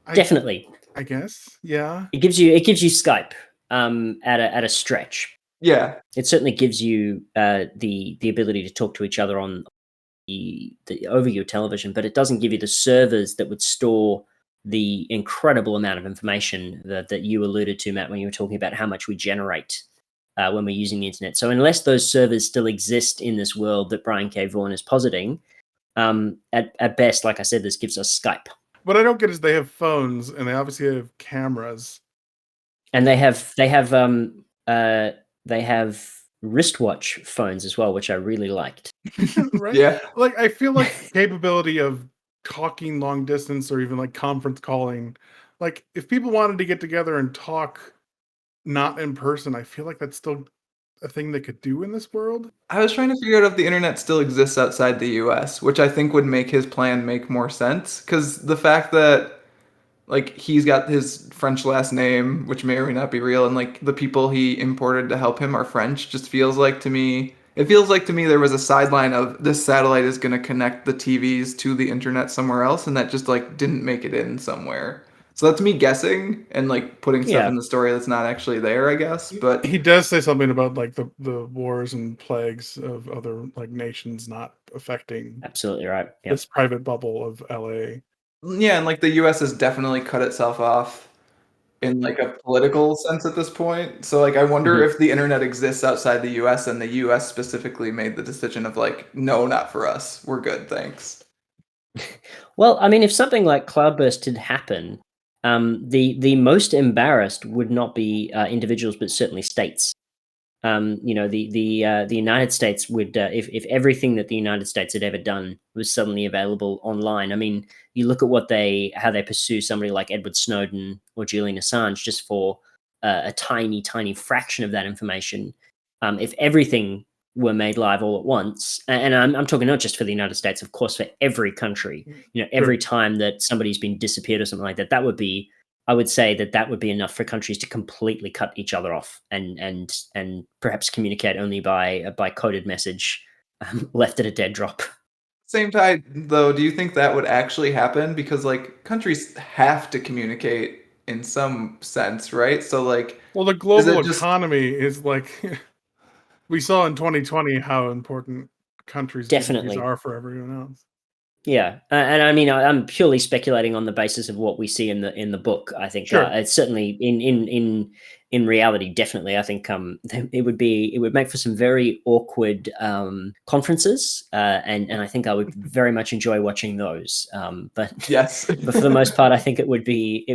I definitely. I guess, yeah. It gives you Skype at a stretch. Yeah. It certainly gives you the ability to talk to each other on the over your television, but it doesn't give you the servers that would store the incredible amount of information that you alluded to, Matt, when you were talking about how much we generate when we're using the internet. So unless those servers still exist in this world that Brian K. Vaughan is positing, at best, like I said, this gives us Skype. What I don't get is they have phones and they obviously have cameras. And they have wristwatch phones as well, which I really liked. Right? Yeah. Like, I feel like the capability of talking long distance or even like conference calling, like if people wanted to get together and talk not in person, I feel like that's still a thing they could do in this world. I was trying to figure out if the internet still exists outside the US, which I think would make his plan make more sense. Because the fact that, like, he's got his French last name, which may or may not be real, and, like, the people he imported to help him are French, just feels like to me. It feels like to me there was a sideline of this satellite is going to connect the TVs to the internet somewhere else, and that just, like, didn't make it in somewhere. So that's me guessing and, like, putting stuff Yeah, in the story that's not actually there, I guess. But He does say something about like the wars and plagues of other like nations not affecting absolutely right. this Yep. private bubble of LA. yeah, and like the US has definitely cut itself off in like a political sense at this point. So like I wonder Mhm. if the internet exists outside the US and the US specifically made the decision of like, no, not for us. We're good, thanks. Well, I mean, if something like cloudburst did happen, the most embarrassed would not be individuals, but certainly states. The United States would, if everything that the United States had ever done was suddenly available online. I mean, you look at how they pursue somebody like Edward Snowden or Julian Assange just for a tiny, tiny fraction of that information. If everything were made live all at once, and I'm talking not just for the United States, of course, for every country. Sure. Every time that somebody's been disappeared or something like that, that would be I would say that that would be enough for countries to completely cut each other off and perhaps communicate only by coded message, left at a dead drop. Same time though, do you think that would actually happen? Because like countries have to communicate in some sense, right? So like, Well, the is global it just economy is like we saw in 2020 how important countries' GDPs Definitely. are for everyone else. Yeah, and I mean, I'm purely speculating on the basis of what we see in the book. I think Sure. it's certainly in reality, definitely. I think it would make for some very awkward conferences, and I think I would very much enjoy watching those. But yes. but for the most part, I think it would be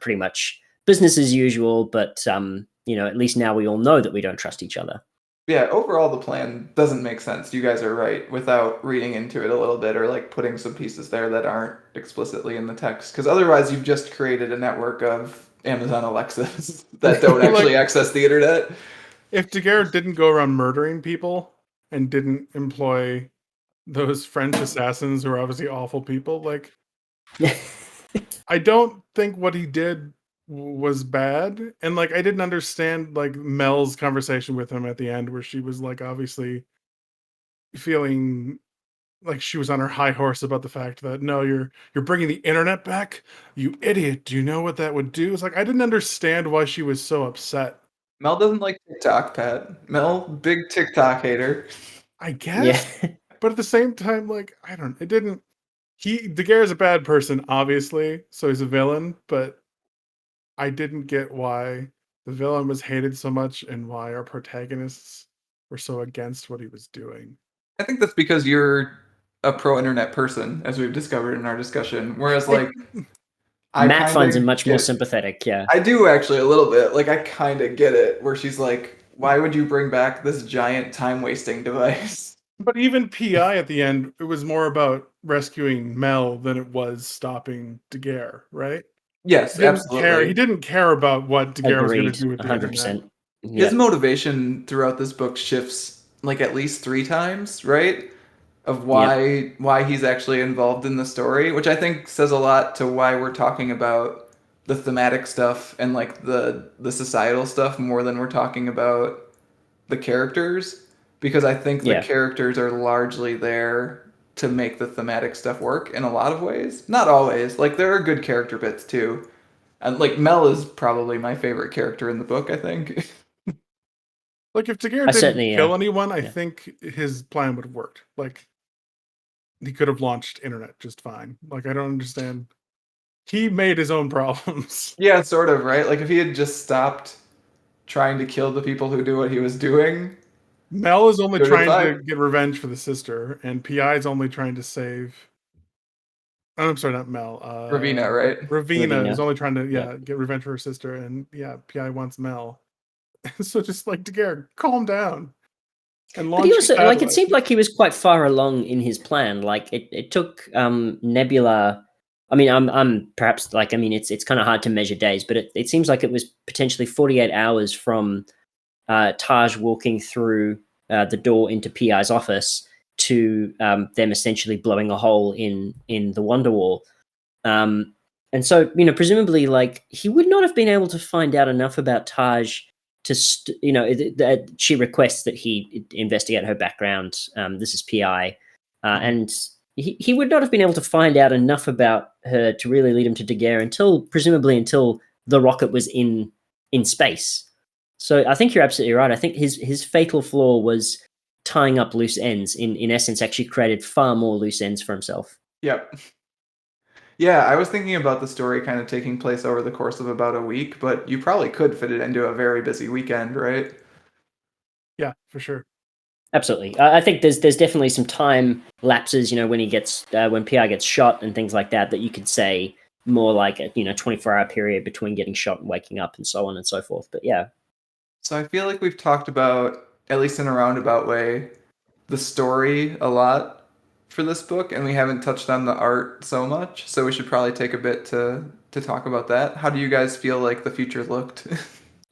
pretty much business as usual. But at least now we all know that we don't trust each other. Yeah, overall the plan doesn't make sense. You guys are right without reading into it a little bit or like putting some pieces there that aren't explicitly in the text. Because otherwise, you've just created a network of Amazon Alexas that don't But like, actually access the internet. if Daguerre didn't go around murdering people and didn't employ those French assassins who are obviously awful people, like I don't think what he did was bad. And like I didn't understand like Mel's conversation with him at the end where she was like obviously feeling like she was on her high horse about the fact that no, you're bringing the internet back, you idiot. Do you know what that would do? It's like I didn't understand why she was so upset. Mel doesn't like TikTok, Pat. Mel, big TikTok hater. I Yeah. guess, but at the same time, like I don't. It didn't. Daguerre is a bad person, obviously, so he's a villain. But I didn't get why the villain was hated so much and why our protagonists were so against what he was doing. I think that's because you're a pro internet person, as we've discovered in our discussion. Whereas, Like like, I Matt kind finds him of much more get, sympathetic. Yeah. I do actually a little bit. Like, I kind of get it, where she's like, why would you bring back this giant time wasting device? But even PI at the end, it was more about rescuing Mel than it was stopping Daguerre, right? Yes, He didn't care. He absolutely. didn't care about what Daguerre was going to Agreed, do with the internet. 100%. His Yeah, motivation throughout this book shifts like at least three times, right? Of yeah, why he's actually involved in the story, which I think says a lot to why we're talking about the thematic stuff and like the societal stuff more than we're talking about the characters, because I think the yeah. characters are largely there to make the thematic stuff work in a lot of ways. Not always. Like there are good character bits too. And like Mel is probably my favorite character in the book, I think. Like if Daguerre I didn't certainly, kill anyone, I yeah. think his plan would have worked. Like he could have launched internet just fine. Like I don't understand. He made his own problems. Yeah, sort of, right? Like if he had just stopped trying to kill the people who do what he was doing, Mel is only it would have been trying to fine. get revenge for the sister, and PI is only trying to save. Oh, I'm sorry, not Mel. Ravina, right? Ravina is Ravina. only trying to Yeah. get revenge for her sister, and yeah, PI wants Mel. So just like Daguerre, calm down and But he launch your also like it satellite. seemed like he was quite far along in his plan. Like it took Nebula. I mean, I'm perhaps like I mean it's kind of hard to measure days, but it seems like it was potentially 48 hours from Taj walking through the door into PI's office to them essentially blowing a hole in the Wonderwall. Um, and so, presumably, like he would not have been able to find out enough about Taj to, that she requests that he investigate her background. This is PI, Mhm. and he would not have been able to find out enough about her to really lead him to Daguerre presumably until the rocket was in space. So I think you're absolutely right. I think his fatal flaw was tying up loose ends. In essence, actually created far more loose ends for himself. Yep. Yeah, I was thinking about the story kind of taking place over the course of about a week, but you probably could fit it into a very busy weekend, right? Yeah, for sure. Absolutely. I think there's definitely some time lapses, when he gets when PR gets shot and things like that you could say more like a 24-hour period between getting shot and waking up and so on and so forth. But yeah, So I feel like we've talked about, at least in a roundabout way, the story a lot for this book, and we haven't touched on the art so much. So we should probably take a bit to talk about that. How do you guys feel like the future looked? it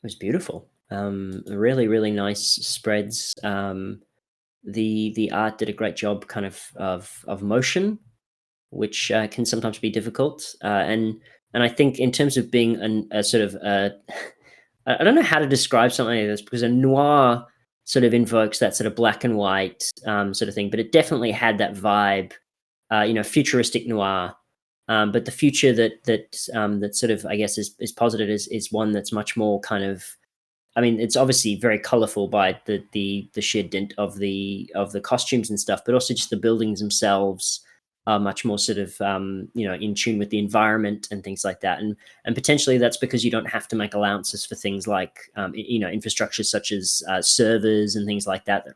was beautiful. Really, really nice spreads. The art did a great job, kind of motion, which can sometimes be difficult. And I think in terms of being a sort of I don't know how to describe something like this because a noir sort of invokes that sort of black and white sort of thing, but it definitely had that vibe, futuristic noir. But the future that sort of I guess is posited is one that's much more kind of. I mean, it's obviously very colorful by the sheer dint of the costumes and stuff, but also just the buildings themselves are much more sort of in tune with the environment and things like that. And potentially that's because you don't have to make allowances for things like infrastructure such as servers and things like that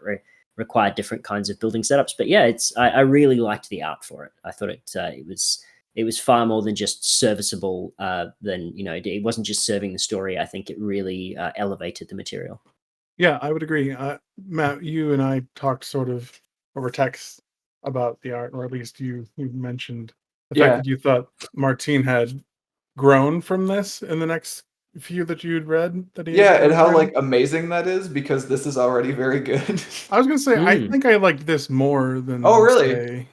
require different kinds of building setups. But yeah, I really liked the art for it. I thought it was far more than just serviceable. Than it wasn't just serving the story. I think it really elevated the material. Yeah, I would agree. Matt, you and I talked sort of over text about the art, or at least you mentioned the fact Yeah. that you thought Martine had grown from this in the next few that you'd read that he Yeah, had and how like written. amazing that is because this is already very good. I was gonna say I Mm, think I liked this more Oh, than really?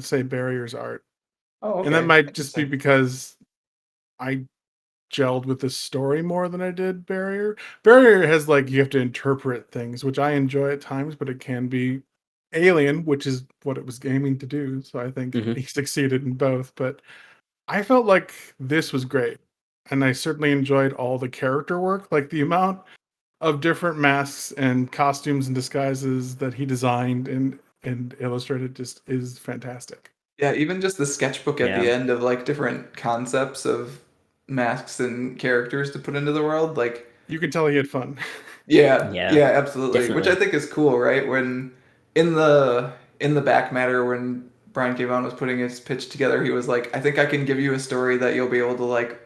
say Barrier's art, Oh, and that okay. might just be Interesting. because I gelled with this story more than I did Barrier. Barrier has like you have to interpret things, which I enjoy at times, but it can be alien, which is what it was aiming to do. So I think hmm he succeeded in both. But I felt like this was great. And I certainly enjoyed all the character work, like the amount of different masks and costumes and disguises that he designed and illustrated just is fantastic. Yeah, even just the sketchbook at the Yeah, end of like different concepts of masks and characters to put into the world, like You can tell he had fun. yeah, yeah, yeah, absolutely. Which I definitely. think is cool, right? When in the back matter when Brian K. Vaughan was putting his pitch together, he was like, I think I can give you a story that you'll be able to like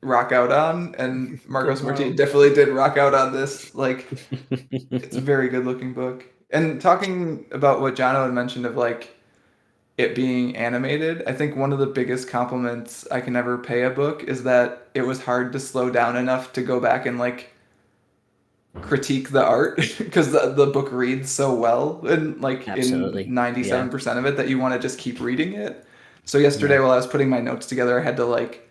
rock out on, and Go Marcos Martin wild. definitely did rock out on this. Like it's a very good looking book. And talking about what Jono had mentioned of like it being animated, I think one of the biggest compliments I can ever pay a book is that it was hard to slow down enough to go back and like critique the art because the book reads so well and like in Absolutely. Yeah, 97% of it that you want to just keep reading it. So yeah. yesterday while I was putting my notes together, I had to like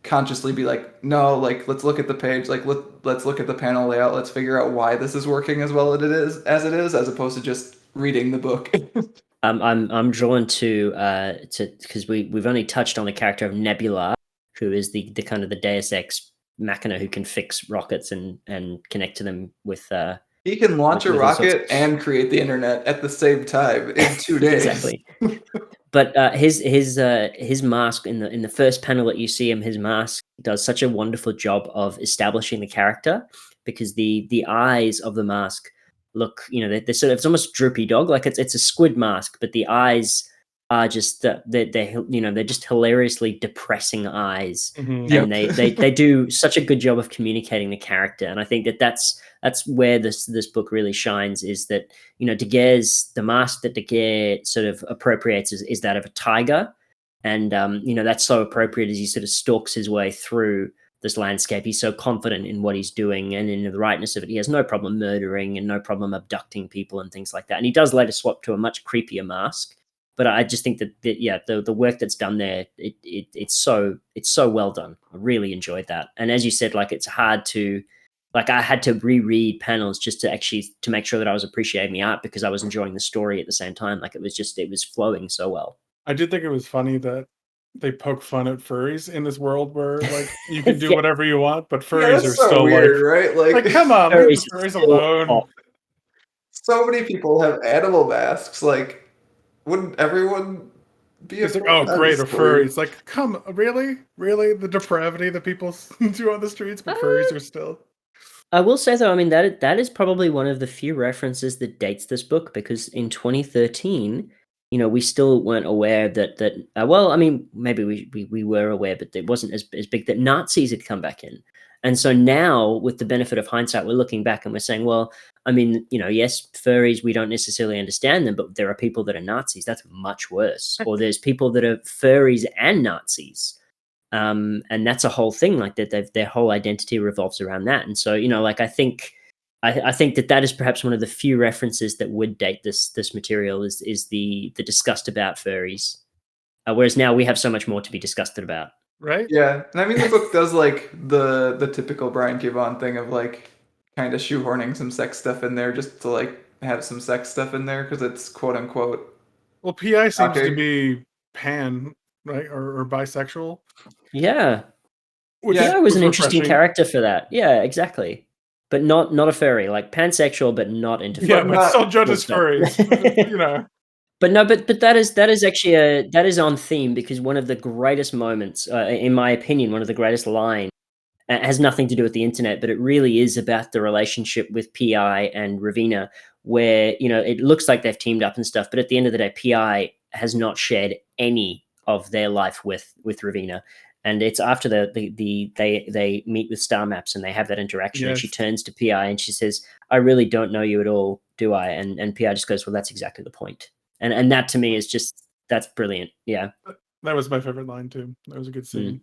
consciously be like, no, like let's look at the page, like let's look at the panel layout, let's figure out why this is working as well as opposed to just reading the book. I'm drawn to because we've only touched on the character of Nebula, who is the kind of the Deus Ex Machina who can fix rockets and connect to them with He can launch a with all sorts. rocket and create the internet at the same time in 2 days. Exactly. But his mask in the first panel that you see him, his mask does such a wonderful job of establishing the character because the eyes of the mask look, they're sort of it's almost droopy dog, like it's a squid mask, but the eyes are just they're just hilariously depressing eyes, Mhm. and Yep. they do such a good job of communicating the character, and I think that's where this book really shines is that the mask that Daguerre sort of appropriates is that of a tiger. And, that's so appropriate as he sort of stalks his way through this landscape. He's so confident in what he's doing and in the rightness of it. He has no problem murdering and no problem abducting people and things like that. And he does later swap to a much creepier mask. But I just think that yeah, the work that's done there, it's so well done. I really enjoyed that. And as you said, like it's hard to like I had to reread panels just to make sure that I was appreciating the art because I was enjoying the story at the same time. Like it was flowing so well. I did think it was funny that they poke fun at furries in this world where, like, you can do Yeah, whatever you want, but Yeah, furries that's are so still weird, right? like, Like "Come on, leave the furries are furries still alone." off. so many people have animal masks. Like, wouldn't everyone Be a It's like, book oh, as a great, a furry. story. It's like, come, really? Really? The depravity that people do on the streets, but furries are still. I will say though, I mean that is probably one of the few references that dates this book because in 2013, we still weren't aware that well, I mean, maybe we were aware, but it wasn't as big that Nazis had come back in. And so now, with the benefit of hindsight, we're looking back and we're saying, well, I mean, yes, furries, we don't necessarily understand them, but there are people that are Nazis. That's much worse. Or there's people that are furries and Nazis, and that's a whole thing, like that their whole identity revolves around that. And so like I think that is perhaps one of the few references that would date this material is the disgust about furries, whereas now we have so much more to be disgusted about. Right? Yeah, and I mean the book does like the typical Brian K. Vaughan thing of like kind of shoehorning some sex stuff in there just to like have some sex stuff in there because it's quote unquote Well, PI seems to shocking. be pan, right? Or bisexual, Yeah, which Yeah, PI was was an interesting refreshing. character for that. Yeah, exactly, but not a furry, like pansexual, but not into Yeah, but furry. but not still Full judges stop. furries. But no, but that is actually that is on theme because one of the greatest moments, in my opinion, one of the greatest lines has nothing to do with the internet, but it really is about the relationship with PI and Ravina, where it looks like they've teamed up and stuff, but at the end of the day, PI has not shared any of their life with Ravina. And it's after they meet with Star Maps and they have that interaction, and she Yes, turns to PI and she says, "I really don't know you at all, do I?" And PI just goes, "Well, that's exactly the point." And that to me is just that's brilliant. Yeah. that was my favorite line too. That was a good Mm. scene.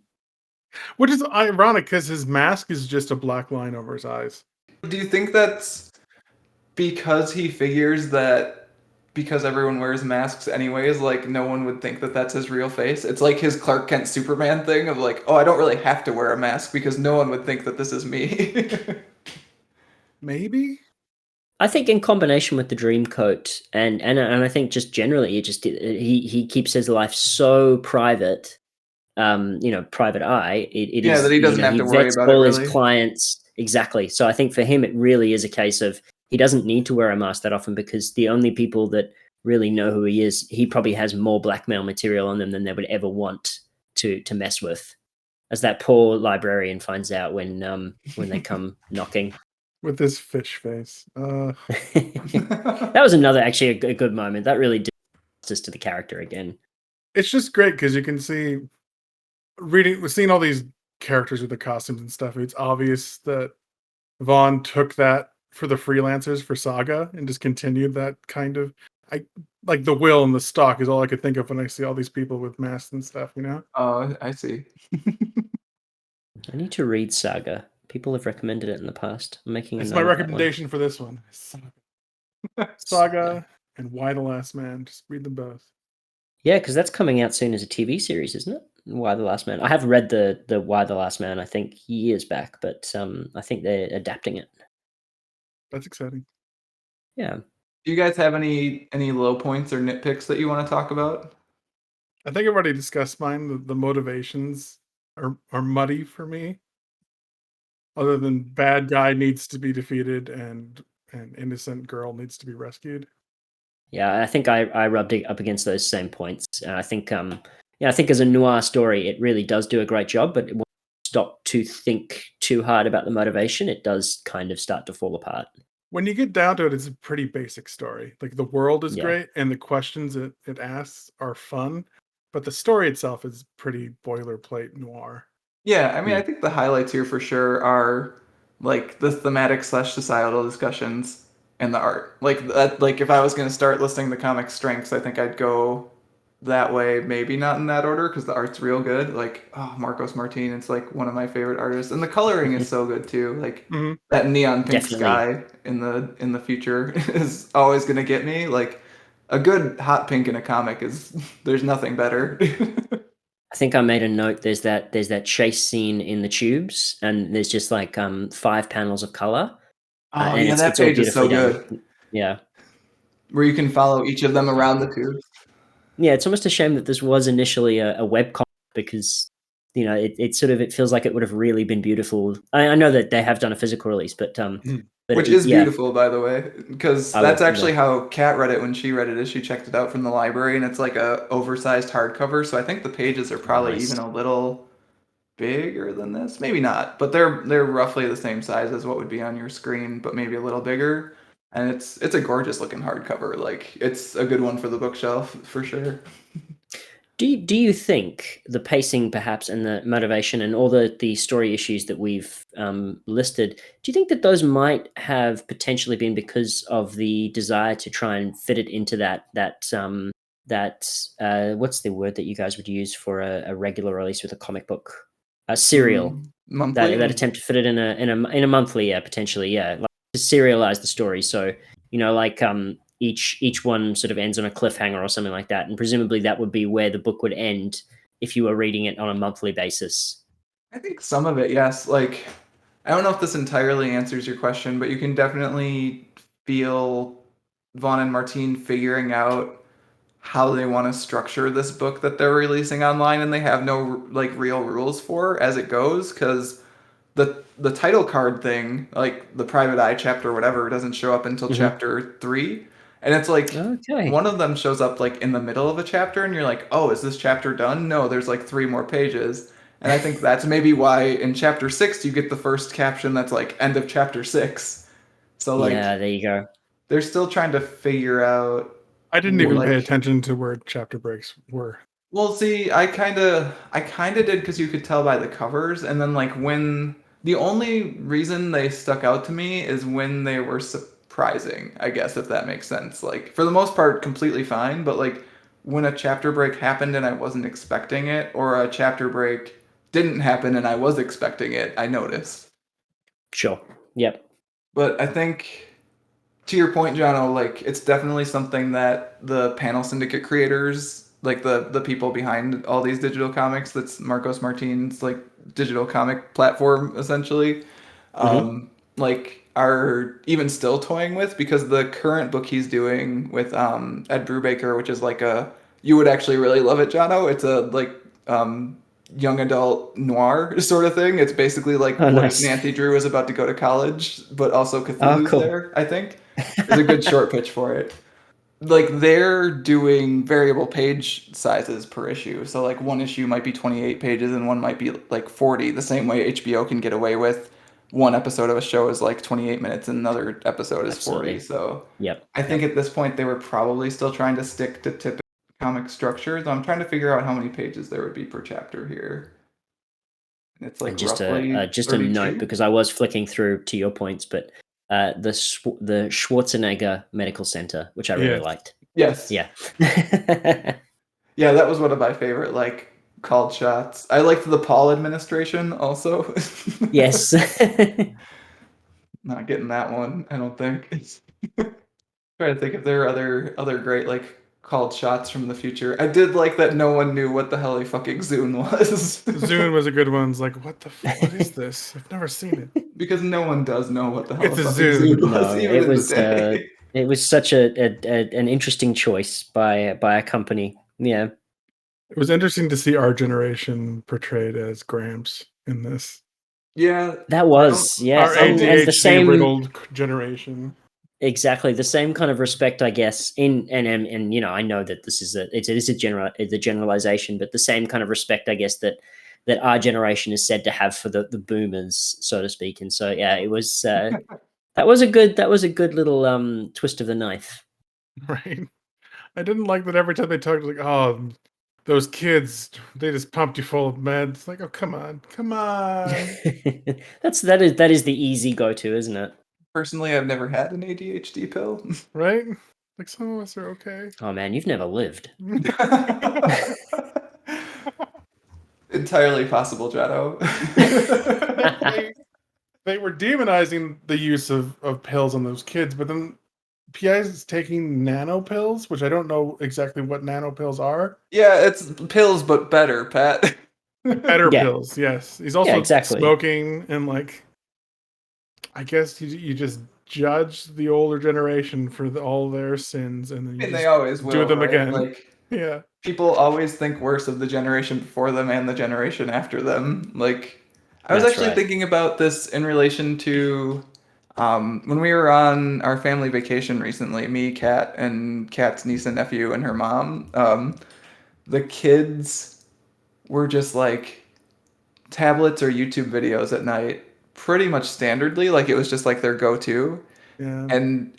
Which is ironic because his mask is just a black line over his eyes. Do you think that's because he figures that because everyone wears masks anyways, like no one would think that that's his real face? It's like his Clark Kent Superman thing of like, oh, I don't really have to wear a mask because no one would think that this is me. Maybe. I think in combination with the dream coat and I think just generally he keeps his life so private, private eye. It Yeah, that is he doesn't have he to worry vets about it all his really. clients exactly. So I think for him it really is a case of he doesn't need to wear a mask that often because the only people that really know who he is, he probably has more blackmail material on them than they would ever want to mess with. As that poor librarian finds out when they come knocking. With this fish face. That was another actually a good moment. That really did justice to the character again. It's just great because you can see seeing all these characters with the costumes and stuff. It's obvious that Vaughn took that for the freelancers for Saga and just continued that kind of I like the will and the stock is all I could think of when I see all these people with masks and stuff. Oh, I see. I need to read Saga. People have recommended it in the past. I'm making a It's my note of that one. recommendation for this one. Saga. Saga and Why the Last Man. Just read them both. Yeah, because that's coming out soon as a TV series, isn't it? Why the Last Man? I have read the Why the Last Man. I think years back, but I think they're adapting it. That's exciting. Yeah. Do you guys have any low points or nitpicks that you want to talk about? I think I've already discussed mine. The motivations are muddy for me. Other than bad guy needs to be defeated and an innocent girl needs to be rescued. Yeah, I think I rubbed it up against those same points. I think I think as a noir story, it really does do a great job, but when you stop to think too hard about the motivation, it does kind of start to fall apart. When you get down to it, it's a pretty basic story. Like the world is Yeah. great and the questions it asks are fun, but the story itself is pretty boilerplate noir. Yeah, I mean, I Mm. think the highlights here for sure are like the thematic slash societal discussions and the art. Like that, like if I was gonna start listing the comic strengths, I think I'd go that way. Maybe not in that order because the art's real good. Like, oh, Marcos Martin, it's like one of my favorite artists, and the coloring is so good too. Like Mhm. that neon pink Definitely. sky in the future is always gonna get me. Like a good hot pink in a comic is there's nothing better. I think I made a note. There's that chase scene in the tubes, and there's just like 5 panels of color, Oh and yeah, that it's all page is so beautifully done. good. Yeah, Where you can follow each of them around the tube. yeah. It's almost a shame that this was initially a web comic because it feels like it would have really been beautiful. I know that they have done a physical release, but But Which is yeah, beautiful, by the way, because I that's will. actually Yeah, how Kat read it when she read it. Is she checked it out from the library, and it's like a oversized hardcover. So I think the pages are probably even nice. a little bigger than this. Maybe not, but they're roughly the same size as what would be on your screen, but maybe a little bigger. And it's a gorgeous looking hardcover. Like it's a good one for the bookshelf for sure. Do you think the pacing, perhaps, and the motivation, and all the story issues that we've listed, do you think that those might have potentially been because of the desire to try and fit it into that what's the word that you guys would use for a regular release with a comic book, a serial, that Monthly. attempt to fit it in a monthly, yeah, potentially, yeah, like to serialize the story. So like each one sort of ends on a cliffhanger or something like that, and presumably that would be where the book would end if you were reading it on a monthly basis. I think some of it, yes. Like, I don't know if this entirely answers your question, but you can definitely feel Vaughn and Martine figuring out how they want to structure this book that they're releasing online, and they have no like real rules for as it goes, because the title card thing, like the private eye chapter or whatever, doesn't show up until Hmm. chapter 3, and it's like Okay. one of them shows up like in the middle of a chapter, and you're like, oh, is this chapter done? No, there's like 3 more pages. And I think that's maybe why in chapter 6 you get the first caption that's like end of chapter 6. So Yeah, like there you go. they're still trying to figure out I didn't even pay like attention to where chapter breaks were. well, see, I kind of did because you could tell by the covers, and then like when the only reason they stuck out to me is when they were surprising, I guess, if that makes sense. Like for the most part, completely fine, but like when a chapter break happened and I wasn't expecting it, or a chapter break didn't happen and I was expecting it, I noticed. Sure. Yep. But I think to your point, Jono, like it's definitely something that the panel syndicate creators, like the people behind all these digital comics, that's Marcos Martin's like digital comic platform essentially, Hmm. like are even still toying with because the current book he's doing with Ed Brubaker, which is like a you would actually really love it, Jono. It's a like um young adult noir sort of thing. It's basically like Oh, what if nice. Nancy Drew is about to go to college, but also Oh, Cthulhu's cool. there, I think is a good short pitch for it. Like they're doing variable page sizes per issue. So like one issue might be 28 pages and one might be like 40, the same way HBO can get away with one episode of a show is like 28 minutes and another episode is 40. Absolutely. So Yep. I think Yep. at this point they were probably still trying to stick to typical comic structure. So I'm trying to figure out how many pages there would be per chapter here. And it's And like just a roughly just a note, 32. because I was flicking through to your points, but the Schwarzenegger Medical Center, which I really Yes. liked. Yes. Yeah. Yeah, that was one of my favorite like called shots. I liked the Paul administration also. Yes. Not getting that one, I don't think. Trying to think if there are other great like called shots from the future. I did like that no one knew what the hell a fucking Zune was. Zune was a good one. It's like, what is this? I've never seen it. Because no one does know what the hell a It's a fucking Zune Zune. was, No, even in the day. it was such an interesting choice by a company. Yeah. It was interesting to see our generation portrayed as Gramps in this. Yeah, That I don't was, yeah, Our some and the ADHD same, riddled generation. exactly the same kind of respect, I guess. In and I know that this is it is a generalization, but the same kind of respect, I guess, that our generation is said to have for the boomers, so to speak. And so, yeah, it was that was a good little twist of the knife. Right. I didn't like that every time they talked, like, oh, those kids, they just pumped you full of meds. Like, oh, come on, come on. That is the easy go to, isn't it? personally I've never had an ADHD pill. Right? Like, some of us are okay. Oh man, you've never lived. Entirely possible, Jado. they, they were demonizing the use of pills on those kids, but then PI is taking nano pills, which I don't know exactly what nano pills are. Yeah, it's pills, but better, Pat. Better Yeah, pills, yes. He's yeah, also exactly. smoking, and like, I guess you just judge the older generation for all their sins, and then you And they just always do will, them right? again. Like, Yeah, people always think worse of the generation before them and the generation after them. Like, I was That's actually right. thinking about this in relation to When we were on our family vacation recently, me, Kat, and Kat's niece and nephew and her mom, the kids were just like tablets or YouTube videos at night, pretty much standardly. Like it was just like their go-to. Yeah. And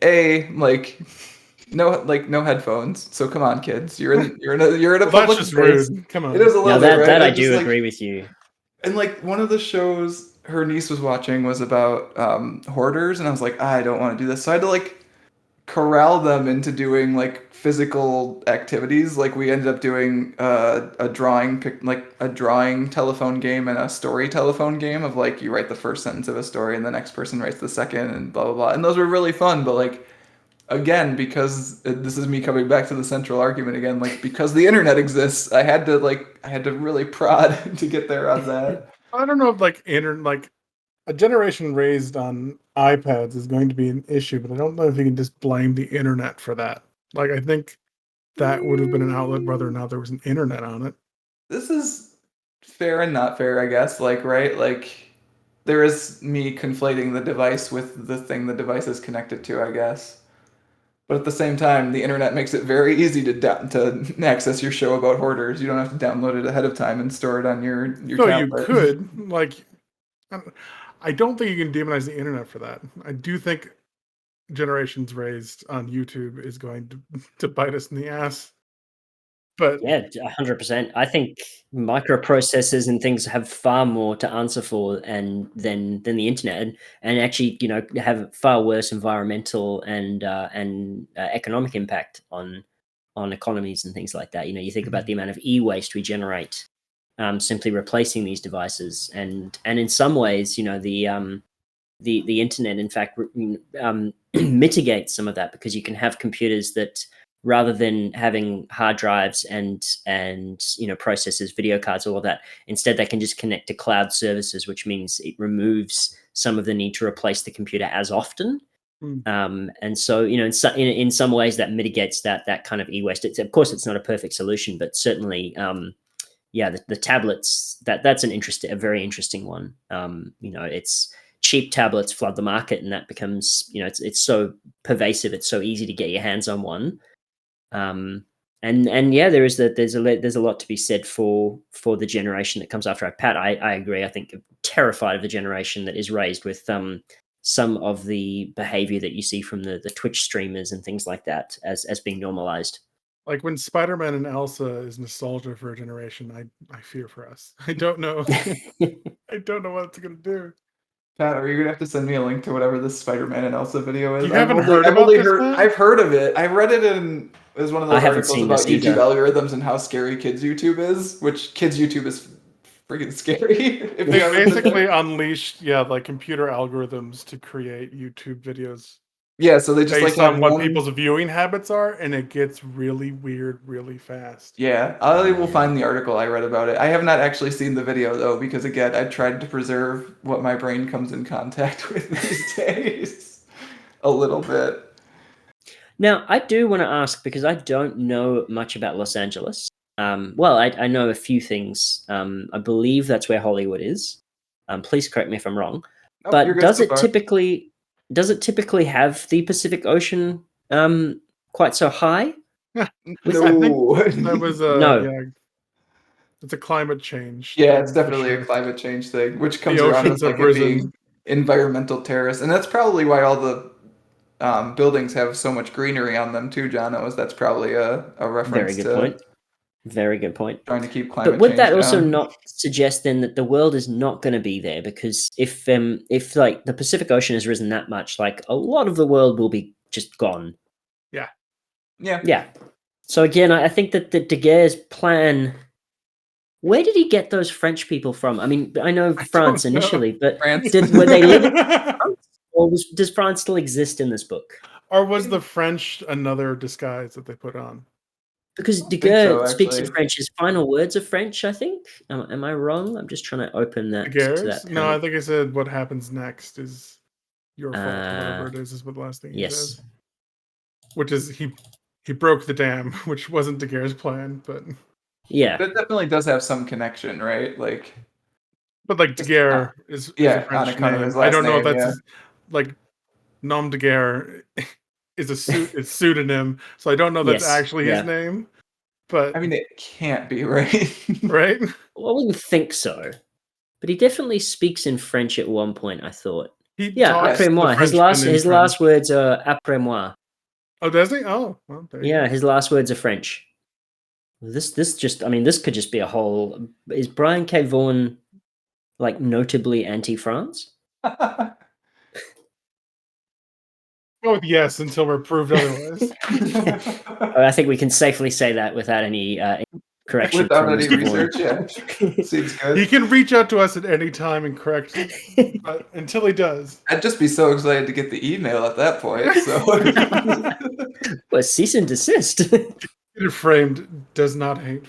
no headphones. So come on, kids, you're in a Well, that's public just space. rude. Come It is on. a Now little bit, right? that I And just do like agree with you. and like one of the shows her niece was watching was about hoarders, and I was like, I don't want to do this. So I had to like corral them into doing like physical activities. Like we ended up doing like a drawing telephone game and a story telephone game of like you write the first sentence of a story and the next person writes the second and blah blah blah. And those were really fun, but like again, because this is me coming back to the central argument again, like because the internet exists, I had to really prod to get there on that. I don't know if like a generation raised on iPads is going to be an issue, but I don't know if you can just blame the internet for that. Like, I think that would have been an outlet whether or not there was an internet on it. This is fair and not fair, I guess. Like, right? Like, there is me conflating the device with the thing the device is connected to, I guess. But at the same time, the internet makes it very easy to access your show about hoarders. You don't have to download it ahead of time and store it on your So you tablet. could like, I don't think you can demonize the internet for that. I do think generations raised on YouTube is going to bite us in the ass. But Yeah, 100%. I think microprocessors and things have far more to answer for and than the internet, and actually, have far worse environmental and economic impact on economies and things like that. You think about the amount of e-waste we generate simply replacing these devices, and in some ways, the internet, in fact, mitigates some of that because you can have computers that, rather than having hard drives and processors, video cards, all of that, instead they can just connect to cloud services, which means it removes some of the need to replace the computer as often. mm, And so, in some ways that mitigates that kind of e-waste. Of course, it's not a perfect solution, but certainly, yeah, the tablets, that's a very interesting one. It's cheap tablets flood the market, and that becomes, it's so pervasive, it's so easy to get your hands on one. And yeah, there's a lot to be said for the generation that comes after. Pat, I agree. I think I'm terrified of the generation that is raised with some of the behavior that you see from the Twitch streamers and things like that as being normalized. like when Spider-Man and Elsa is nostalgia for a generation, I fear for us. I don't know. I don't know what it's gonna do. Pat, are you gonna have to send me a link to whatever this Spider-Man and Elsa video is? You haven't heard about this, Matt? I've heard of it. I read it in it was one of I those haven't articles seen about this YouTube either. algorithms and how scary kids YouTube is, which kids YouTube is freaking scary. If They you haven't been basically there. unleashed, like computer algorithms to create YouTube videos Yeah, so they just like based have on what one. people's viewing habits are, and it gets really weird really fast. Yeah, I will Man. find the article I read about it. I have not actually seen the video though, because again, I tried to preserve what my brain comes in contact with these days a little bit. Now, I do want to ask, because I don't know much about Los Angeles. Well, I know a few things. I believe that's where Hollywood is. Please correct me if I'm wrong. Nope, you're But good so far. does it typically have the Pacific Ocean quite so high? I think No. that was No, it's a climate change Yeah, it's thing for definitely a sure. climate change thing, which The comes around oceans with like have it being risen. environmental terrorists, and that's probably why all the buildings have so much greenery on them too, John. Is that's probably a very reference good to point. Very good point. trying to keep But climate would change that also down. not suggest then that the world is not going to be there? Because if like the Pacific Ocean has risen that much, like a lot of the world will be just gone. Yeah. Yeah, Yeah. So again, I think that De Guerre's plan. Where did he get those French people from? I mean, I know I France don't know. initially, but France. were they living in France, or does France still exist in this book? Or was the French another disguise that they put on? Because De I think so, Guerre speaks in actually. French. His final words are French, I think. Am I wrong? I'm just trying to open that to Daguerre's? that No, I panel. think I said what happens next is your fault or whatever Uh, it is what the last thing he yes. says. Which is he broke the dam, which wasn't Daguerre's plan, but Yeah. That definitely does have some connection, right? like Just Daguerre is a yeah, on French account of his name. I last don't know if name. that's Yeah. his, like nom de guerre is a pseudonym, so I don't know that's Yes, actually his yeah. name. But I mean, it can't be, right? right? Well, I wouldn't think so, but he definitely speaks in French at one point. I thought. He Yeah, talks après to the moi. Frenchmen in His French. last words are après moi. Oh, does he? Oh, well, there you Yeah, go. his last words are French. This just, I mean, this could just be a whole. Is Brian K. Vaughan like notably anti-France? Go with yes until we're proved otherwise. I think we can safely say that without any correction Without from any Mr. Vaughan. research, yeah. Seems good. He can reach out to us at any time and correct, but until he does, I'd just be so excited to get the email at that point. So, Well, cease and desist. Peter Framed does not hate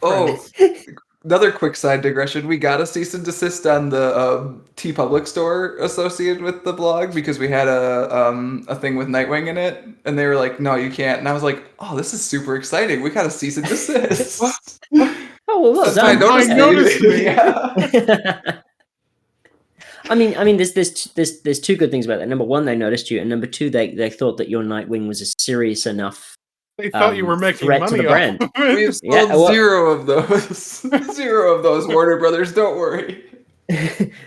oh, friends. another quick side digression. We got a cease and desist on the T Public store associated with the blog because we had a thing with Nightwing in it, and they were like, "No, you can't." And I was like, "Oh, this is super exciting. We got a cease and desist." Oh, well Senpai done. noticed noticed me. Yeah. I mean, there's two good things about that. Number one, they noticed you, and number two, they thought that your Nightwing was a serious enough They thought you were making threat to money the off brand. of We've it. Yeah, sold well- zero of those. Zero of those, Warner Brothers. Don't worry.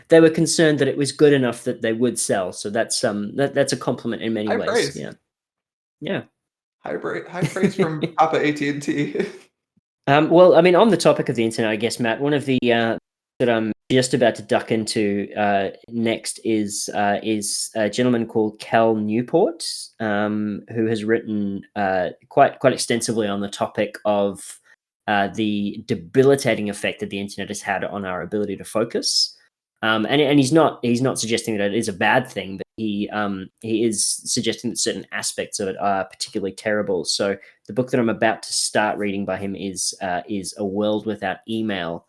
They were concerned that it was good enough that they would sell. So that's that's a compliment in many High ways. praise. Yeah, yeah. High praise from Papa AT&T. Well, I mean, on the topic of the internet, I guess, Matt, one of the that I'm just about to duck into next is a gentleman called Cal Newport, who has written quite extensively on the topic of the debilitating effect that the internet has had on our ability to focus. And he's not suggesting that it is a bad thing, but he is suggesting that certain aspects of it are particularly terrible. So the book that I'm about to start reading by him is A World Without Email,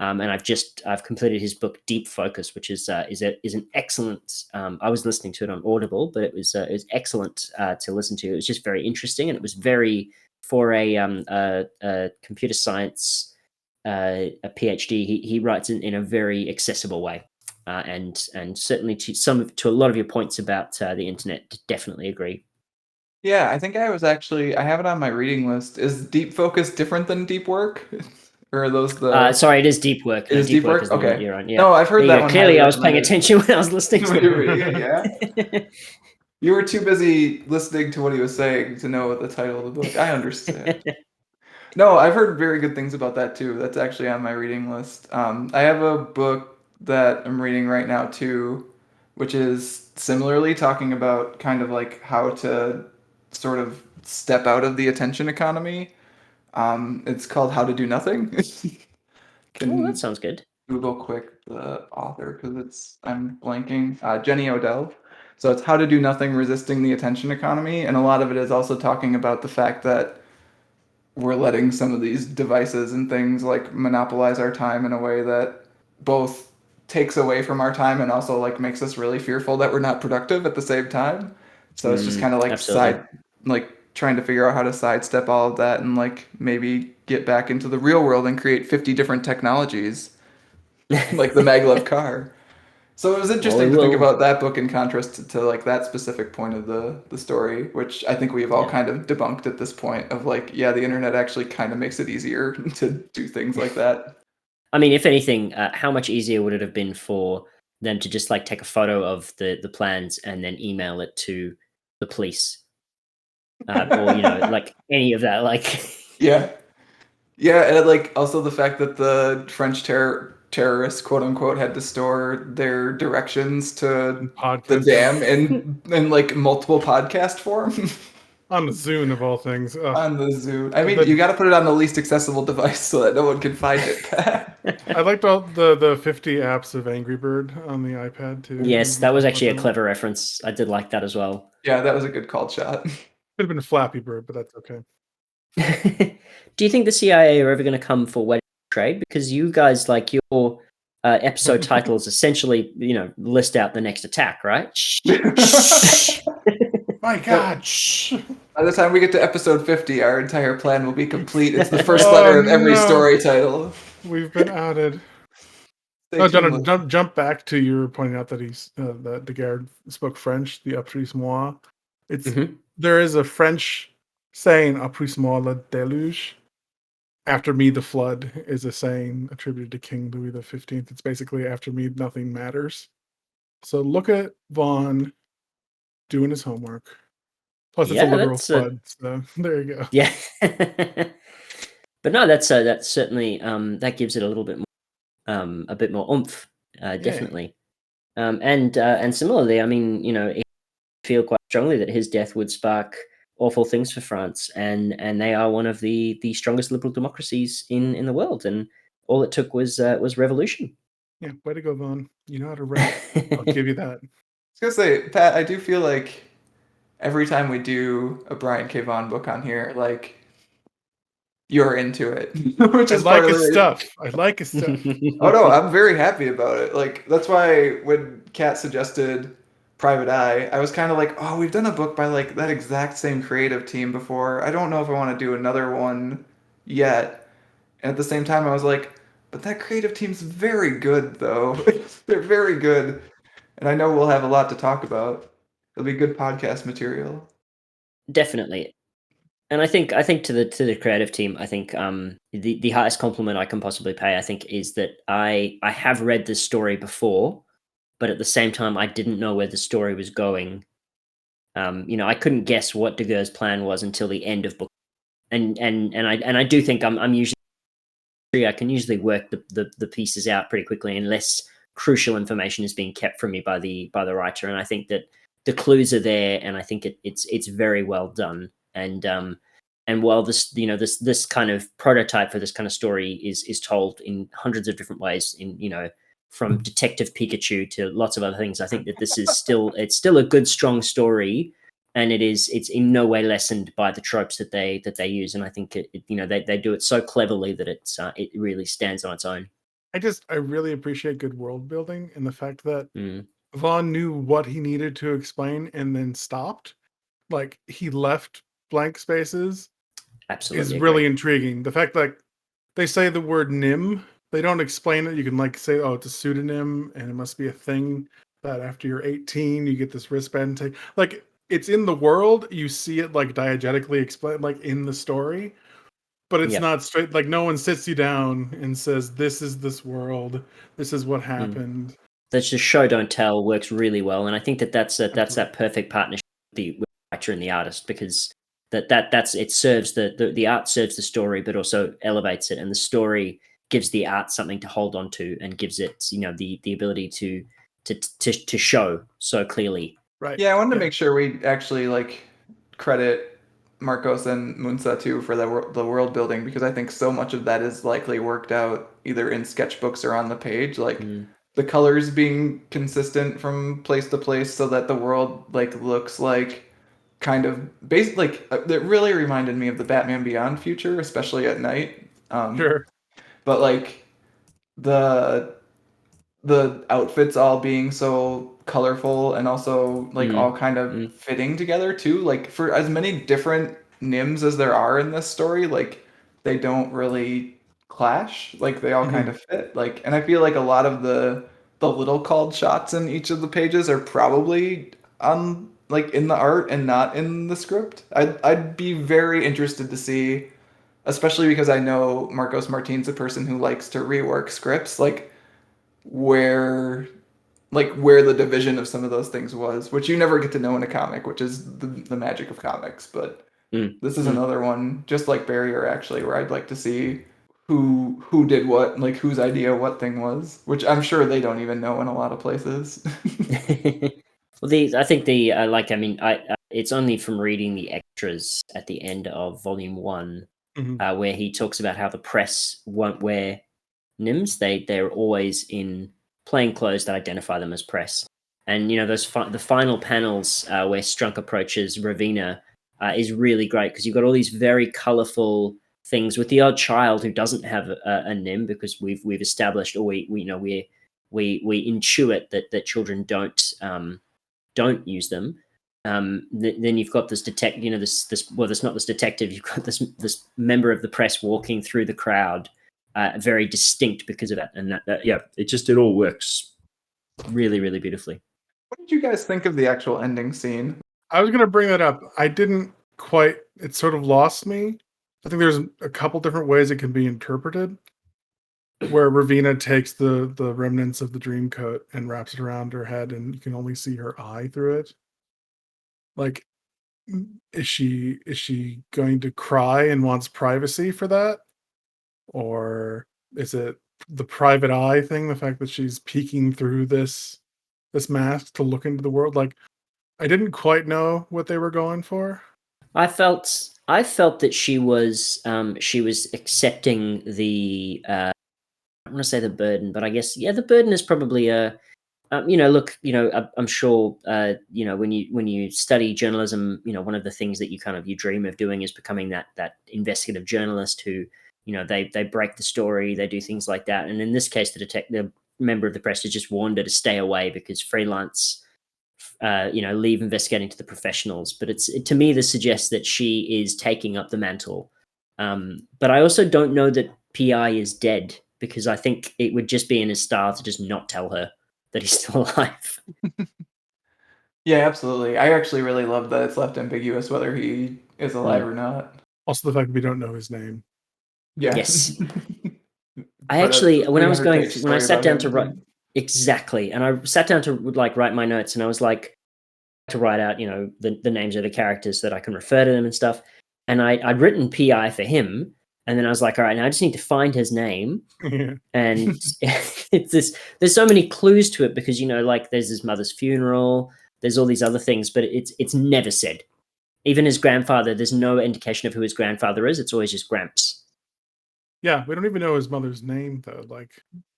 and I've completed his book Deep Focus, which is an excellent. I was listening to it on Audible, but it was excellent to listen to. It was just very interesting, and it was very for a computer science a PhD. He writes in a very accessible way, and certainly to a lot of your points about the internet, definitely agree. Yeah, I think I have it on my reading list. Is Deep Focus different than Deep Work? Or are those the... Sorry, it is Deep Work. It No, is Deep Deep Work Work? is the one that Okay. you're on. Yeah. No, I've heard There you that go. one Clearly, highly I was paying recommended. attention when I was listening to When you were it. reading it, yeah? You were too busy listening to what he was saying to know what the title of the book. I understand. No, I've heard very good things about that too. That's actually on my reading list. I have a book that I'm reading right now too, which is similarly talking about kind of like how to sort of step out of the attention economy. It's called How to Do Nothing. Oh, that Can sounds good. Google quick the author because I'm blanking. Jenny Odell. So it's How to Do Nothing, Resisting the Attention Economy, and a lot of it is also talking about the fact that we're letting some of these devices and things like monopolize our time in a way that both takes away from our time and also like makes us really fearful that we're not productive at the same time. So it's just kind of like Absolutely. trying to figure out how to sidestep all of that and like maybe get back into the real world and create 50 different technologies like the maglev car. So it was interesting to think about that book in contrast to like that specific point of the story, which I think we've all kind of debunked at this point of like, yeah, the internet actually kind of makes it easier to do things like that. I mean, if anything, how much easier would it have been for them to just like take a photo of the plans and then email it to the police, or like any of that, like. Yeah. Yeah, and like also the fact that the French terrorists, quote unquote, had to store their directions to the Podcast dam in like multiple podcast form on the Zune of all things. on the Zoo. I mean, you got to put it on the least accessible device so that no one can find it. I liked all the 50 apps of Angry Bird on the iPad too. Yes, that was actually a clever reference. I did like that as well. Yeah, that was a good called shot. Could have been Flappy Bird, but that's okay. Do you think the CIA are ever going to come for Wedding Trade? Because you guys, like your episode titles, essentially, list out the next attack, right? My God! Shh. By the time we get to episode 50, our entire plan will be complete. It's the first letter of every story title. We've been outed. Stay Oh, tuned. jump back to your pointing out that that Daguerre spoke French, the après moi. It's Mhm. There is a French saying après moi le déluge. After me the flood is a saying attributed to King Louis XV. It's basically after me nothing matters. So look at Vaughn doing his homework. Plus it's a Yeah, literal that's flood, so there you go. yeah. But no, that's certainly that gives it a bit more oomph, Yeah. definitely. And similarly, I mean, I feel quite strongly that his death would spark awful things for France, and they are one of the strongest liberal democracies in the world, and all it took was revolution. Yeah, way to go, Vaughn. You know how to write. I'll give you that. I was gonna say, Pat, I do feel like every time we do a Brian K. Vaughan book on here, like you're into it, which I is part like of the his reason. stuff. I like his stuff. Oh no, I'm very happy about it. Like that's why when Kat suggested Private Eye, I was kind of like, oh, we've done a book by like that exact same creative team before. I don't know if I want to do another one yet. And at the same time, I was like, but that creative team's very good though. They're very good, and I know we'll have a lot to talk about. It'll be good podcast material. Definitely. And I think to the creative team, I think the highest compliment I can possibly pay, I think, is that I have read this story before, but at the same time, I didn't know where the story was going. I couldn't guess what Daguerre's plan was until the end of book, and I do think I'm usually I can usually work the pieces out pretty quickly unless crucial information is being kept from me by the writer. And I think that the clues are there, and I think it's very well done. And while this kind of prototype for this kind of story is told in hundreds of different ways, from Detective Pikachu to lots of other things, I think that this is still a good strong story, and it's in no way lessened by the tropes that they use. And I think they do it so cleverly that it really stands on its own. I really appreciate good world building and the fact that Mm, Vaughn knew what he needed to explain and then stopped. Like he left blank spaces is absolutely agree. really intriguing. The fact that they say the word nim, they don't explain it. You can like say, oh, it's a pseudonym and it must be a thing that after you're 18, you get this wristband take. Like it's in the world, you see it like diegetically explained, like in the story, but it's Yep. not straight. Like no one sits you down and says, this is this world, this is what Mm. happened. That's just show don't tell works really well, and I think that's Absolutely. that perfect partnership with the writer and the artist, because that's it serves the art serves the story, but also elevates it, and the story gives the art something to hold on to and gives it the ability to show so clearly. Right. Yeah, I wanted to Yeah. make sure we actually like credit Marcos and Munsa too for the world building because I think so much of that is likely worked out either in sketchbooks or on the page. Like Mm, the colors being consistent from place to place so that the world like looks like kind of it really reminded me of the Batman Beyond future, especially at night. Sure. But like the the outfits all being so colorful and also like all mm, kind of mm, fitting together too. Like for as many different Nims as there are in this story, like they don't really clash. Like they all kind Mhm. of fit. Like and I feel like a lot of the little called shots in each of the pages are probably on like in the art and not in the script. I'd be very interested to see, especially because I know Marcos Martin's a person who likes to rework scripts. Where where the division of some of those things was, which you never get to know in a comic, which is the magic of comics. But mm, this is mm. another one, just like Barrier, actually, where I'd like to see who did what, like whose idea what thing was, which I'm sure they don't even know in a lot of places. Well, I think I mean, it's only from reading the extras at the end of volume one, Mhm. where he talks about how the press won't wear Nims. They're always in plain clothes that identify them as press. And the final panels where Strunk approaches Ravina is really great because you've got all these very colorful things with the odd child who doesn't have a Nim, because we've established, or we intuit that children don't use them. Then you've got this this well, there's not this detective. You've got this member of the press walking through the crowd, very distinct because of that. And it all works really, really beautifully. What did you guys think of the actual ending scene? I was gonna bring that up. I didn't quite. It sort of lost me. I think there's a couple different ways it can be interpreted. Where Ravina takes the remnants of the dream coat and wraps it around her head, and you can only see her eye through it. Like, is she going to cry and wants privacy for that, or is it the private eye thing? The fact that she's peeking through this mask to look into the world. Like, I didn't quite know what they were going for. I felt that she was accepting the I want to say the burden, but I guess the burden is probably a look, I'm sure when you study journalism, one of the things that you dream of doing is becoming that investigative journalist who they break the story, they do things like that, and in this case, the member of the press has just warned her to stay away because freelance. Leave investigating to the professionals. But to me, this suggests that she is taking up the mantle. But I also don't know that PI is dead, because I think it would just be in his style to just not tell her that he's still alive. Yeah, absolutely. I actually really love that it's left ambiguous whether he is alive or not. Also, the fact that we don't know his name. Yeah. Yes. I But actually, when I sat down to write, write, exactly, and I sat down to write my notes, and I was like, to write out, the names of the characters so that I can refer to them and stuff. And I'd written PI for him, and then I was like, all right, now I just need to find his name. Yeah. And there's so many clues to it, because like there's his mother's funeral, there's all these other things, but it's never said. Even his grandfather, there's no indication of who his grandfather is. It's always just Gramps. Yeah, we don't even know his mother's name though. Like,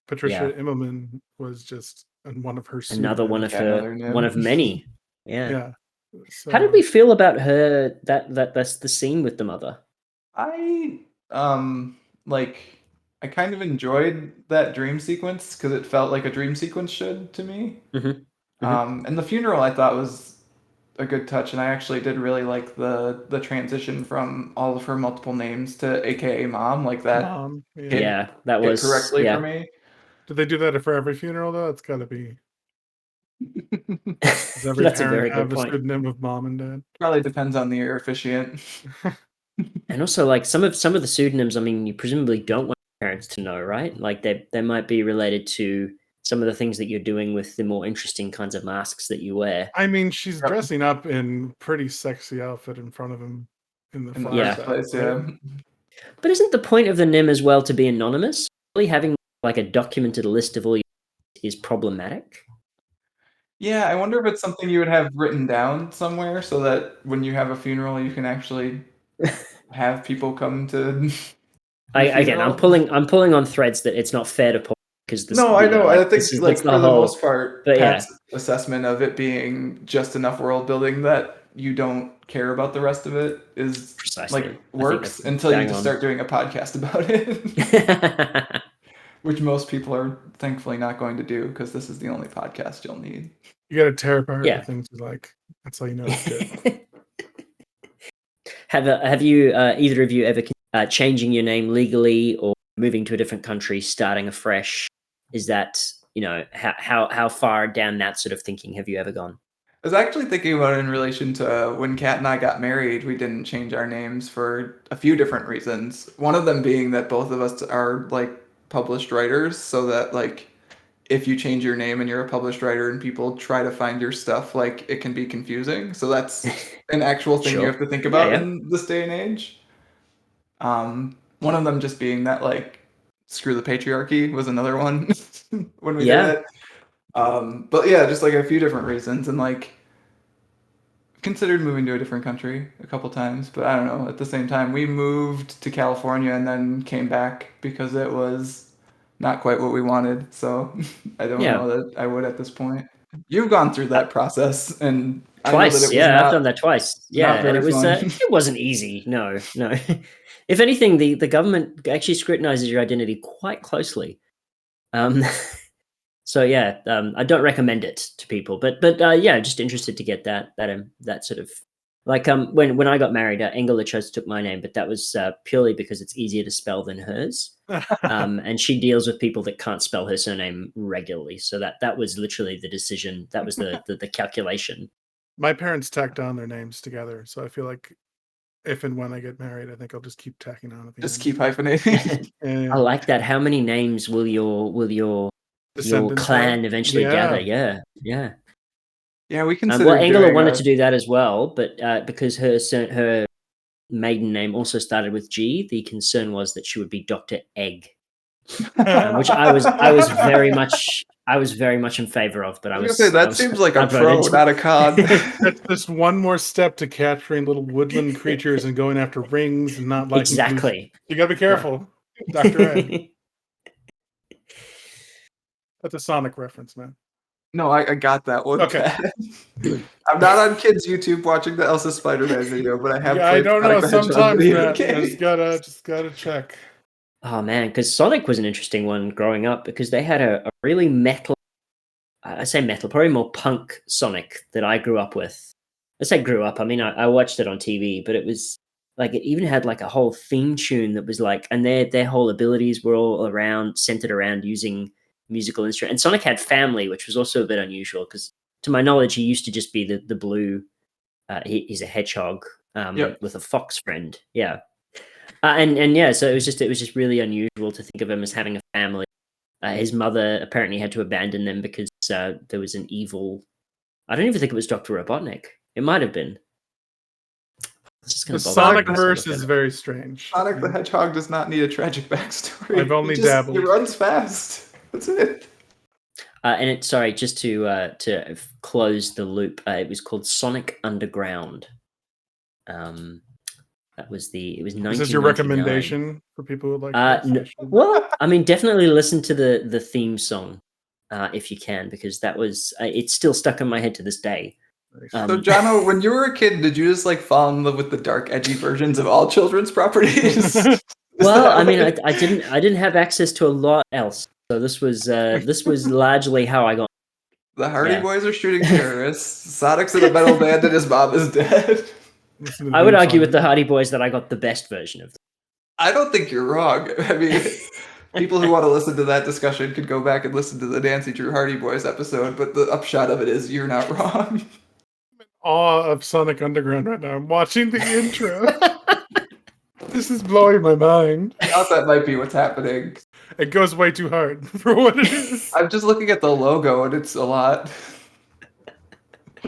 Patricia Yeah. Immelman was just one of her Another one of pseudonyms. her, one of many. Yeah. Yeah. How did we feel about her? That's the scene with the mother. I I kind of enjoyed that dream sequence because it felt like a dream sequence should to me. And the funeral I thought was a good touch, and I actually did really like the transition from all of her multiple names to AKA Mom, like that Mom. Yeah, that hit was correctly for me. Did they do that for every funeral though? It's got to be. Does every That's a parent very good have a point. pseudonym of mom and dad? Probably depends on the officiant. And also, like some of the pseudonyms, I mean, you presumably don't want your parents to know, right? Like they might be related to some of the things that you're doing with the more interesting kinds of masks that you wear. I mean, she's Yep. dressing up in pretty sexy outfit in front of him in the Yeah. first place, right? But isn't the point of the NIM as well to be anonymous? Really having like a documented list of all your is problematic. Yeah, I wonder if it's something you would have written down somewhere so that when you have a funeral, you can actually have people come to Again, I'm pulling on threads that it's not fair to pull, because No, I know. I think like that's for the most part, but Pat's assessment of it being just enough world building that you don't care about the rest of it is precisely like works that's until you bang just on. start doing a podcast about it. Which most people are thankfully not going to do because this is the only podcast you'll need. You got to tear apart Yeah. the things you like. That's how you know it's good. Have you either of you ever changing your name legally or moving to a different country, starting afresh? Is that how far down that sort of thinking have you ever gone? I was actually thinking about it in relation to when Kat and I got married. We didn't change our names for a few different reasons. One of them being that both of us are like published writers, so that like if you change your name and you're a published writer and people try to find your stuff, like it can be confusing. So that's an actual thing you have to think about in this day and age. One of them just being that like screw the patriarchy was another one when we did it. But yeah, just like a few different reasons, and like considered moving to a different country a couple times, but I don't know. At the same time, we moved to California and then came back because it was not quite what we wanted. So I don't know that I would at this point. You've gone through that process, and twice. I know that it was I've done that twice. Yeah, and it was fun. it wasn't easy. No. If anything, the government actually scrutinizes your identity quite closely. So yeah, I don't recommend it to people, but yeah, just interested to get that sort of like when I got married, Engela chose took my name, but that was purely because it's easier to spell than hers. and she deals with people that can't spell her surname regularly. So that was literally the decision. That was the calculation. My parents tacked on their names together, so I feel like if and when I get married, I think I'll just keep tacking on at the Just end. keep hyphenating. I like that. How many names will your Descendants clan have? eventually gather? Yeah. Yeah, we Well, considered Angela doing wanted a to do that as well, but because her maiden name also started with G, the concern was that she would be Dr. Egg, which I was very much in favor of, but I was gonna say I that was seems like a pro, outvoted. not a con. That's just one more step to capturing little woodland creatures and going after rings and not liking blue. Exactly. You gotta be careful, Dr. Egg. That's a Sonic reference, man. No, I got that one. Okay. Pat. I'm not on kids' YouTube watching the Elsa Spider-Man video, but I have Yeah, I played don't Sonic know. the Hedgehog Sometimes, video Matt, game. just gotta check. Oh man, because Sonic was an interesting one growing up because they had a really metal. I say metal, probably more punk Sonic that I grew up with. I say grew up. I mean, I watched it on TV, but it was like it even had like a whole theme tune that was like, and their whole abilities were all centered around using musical instruments. And Sonic had family, which was also a bit unusual because, to my knowledge, he used to just be the blue. He's a hedgehog Yep. with a fox friend. Yeah, and yeah, so it was just really unusual to think of him as having a family. His mother apparently had to abandon them because there was an evil. I don't even think it was Dr. Robotnik. It might have been. It's just The going to bother Sonic me. verse is very strange. Sonic the Hedgehog does not need a tragic backstory. I've only He dabbled. runs fast. That's it. And sorry, just to close the loop, it was called Sonic Underground. That was it was 1999. Is this your recommendation for people who like PlayStation? Well, I mean, definitely listen to the theme song if you can, because that was it's still stuck in my head to this day. So, Jono, when you were a kid, did you just like fall in love with the dark, edgy versions of all children's properties? Well, I mean, I didn't have access to a lot else, so this was largely how I got. The Hardy Boys are shooting terrorists. Sonic's in a metal band and his mom is dead. I would argue with the Hardy Boys that I got the best version of them. I don't think you're wrong. I mean, people who want to listen to that discussion could go back and listen to the Nancy Drew Hardy Boys episode, but the upshot of it is you're not wrong. I'm in awe of Sonic Underground right now. I'm watching the intro. This is blowing my mind. I thought that might be what's happening. It goes way too hard for what it is. I'm just looking at the logo and it's a lot.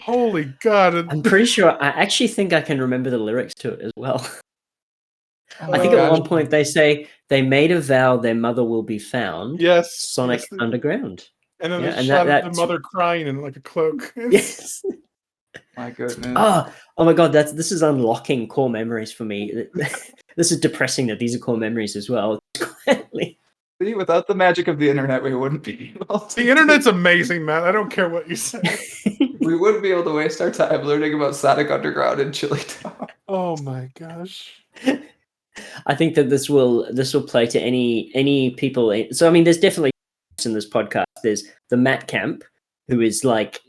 Holy God. I'm pretty sure, I actually think I can remember the lyrics to it as well. I think at one point they say, they made a vow their mother will be found. Yes. Sonic Underground. And then they shot the mother crying in like a cloak. Yes. My goodness. Oh my God, this is unlocking core memories for me. This is depressing that these are core memories as well. See, without the magic of the internet, we wouldn't be able to. The internet's amazing, man. I don't care what you say. We wouldn't be able to waste our time learning about Sonic Underground and Chili Town. Oh my gosh. I think that this will play to any people. So I mean, there's definitely in this podcast. There's the Matt Camp, who is like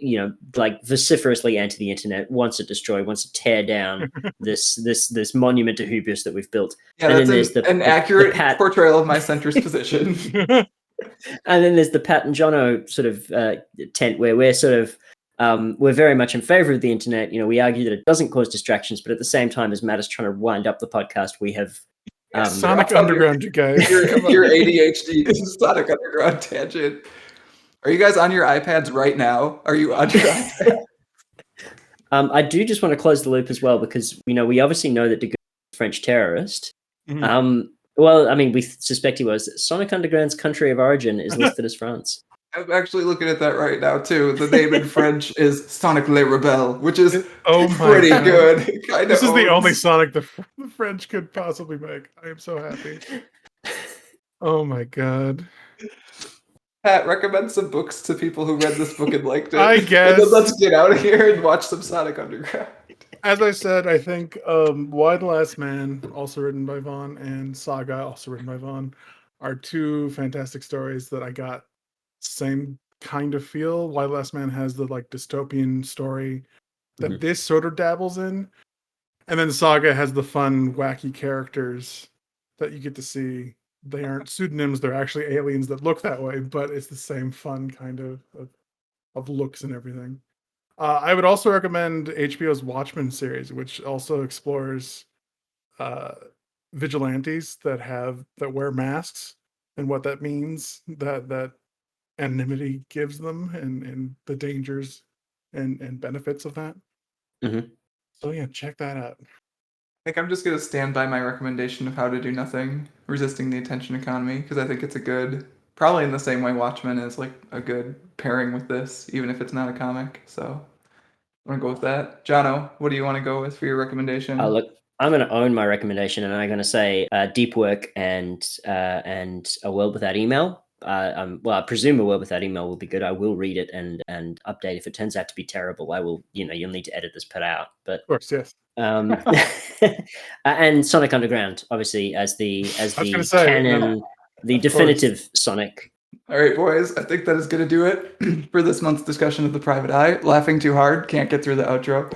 vociferously anti the internet, wants it destroyed, wants to tear down this monument to hubris that we've built. Yeah, and that's an accurate portrayal of my centrist position. And then there's the Pat and Jono sort of tent where we're sort of we're very much in favor of the internet. You know, we argue that it doesn't cause distractions, but at the same time, as Matt is trying to wind up the podcast, we have Sonic Underground, you guys. Your ADHD Sonic Underground tangent. Are you guys on your iPads right now? Are you on your iPad? I do just want to close the loop as well, because we obviously know that de Gaulle is a French terrorist. Mm-hmm. Well, I mean, we suspect he was. Sonic Underground's country of origin is listed as France. I'm actually looking at that right now too. The name in French is Sonic Le Rebelle, which is pretty good. This is the only Sonic the French could possibly make. I am so happy. Oh my God. Pat, recommend some books to people who read this book and liked it. I guess. And then let's get out of here and watch some Sonic Underground. As I said, I think Why the Last Man, also written by Vaughn, and Saga, also written by Vaughn, are two fantastic stories that I got same kind of feel. Why the Last Man has the like dystopian story that this sort of dabbles in. And then Saga has the fun, wacky characters that you get to see they aren't pseudonyms, they're actually aliens that look that way, but it's the same fun kind of looks and everything. I would also recommend HBO's Watchmen series, which also explores vigilantes that wear masks and what that means, that anonymity gives them, and the dangers and benefits of that. Mhm. So yeah, check that out. I think I'm just gonna stand by my recommendation of How to Do Nothing, Resisting the Attention Economy, because I think it's a good, probably in the same way Watchmen is like a good pairing with this, even if it's not a comic. So I'm gonna go with that. Jono, what do you want to go with for your recommendation? Look, I'm going to own my recommendation, and I'm going to say Deep Work and A World Without Email. Well, I presume A World Without Email will be good. I will read it and update. If it turns out to be terrible, I will. You'll need to edit this put out. But Of course, yes. and Sonic Underground, obviously, as I was gonna the say, canon, the of course. definitive Sonic. All right, boys, I think that is going to do it for this month's discussion of The Private Eye. Laughing too hard, can't get through the outro.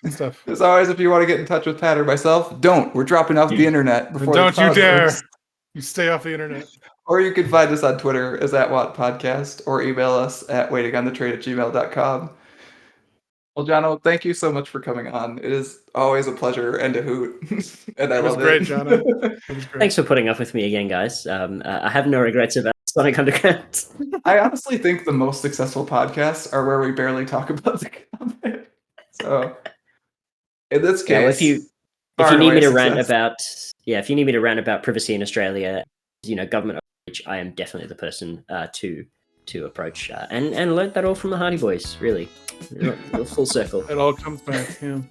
Stuff. As always, if you want to get in touch with Pat or myself, don't. We're dropping off the internet And before don't the you cloud dare! bursts. You stay off the internet. Or you can find us on Twitter as @WattPodcast or email us at waitingonthetrade@gmail.com. Well, Jono, thank you so much for coming on. It is always a pleasure and a hoot, and I It was love great, it. Jono. It was great. Thanks for putting up with me again, guys. I have no regrets about Sonic Underground. I honestly think the most successful podcasts are where we barely talk about the comic. So, in this case, Yeah, well, if you far and need away me to success. if you need me to rant about privacy in Australia, government outreach, I am definitely the person to approach, and learnt that all from the Hardy Boys. Really, full circle. It all comes back. Yeah.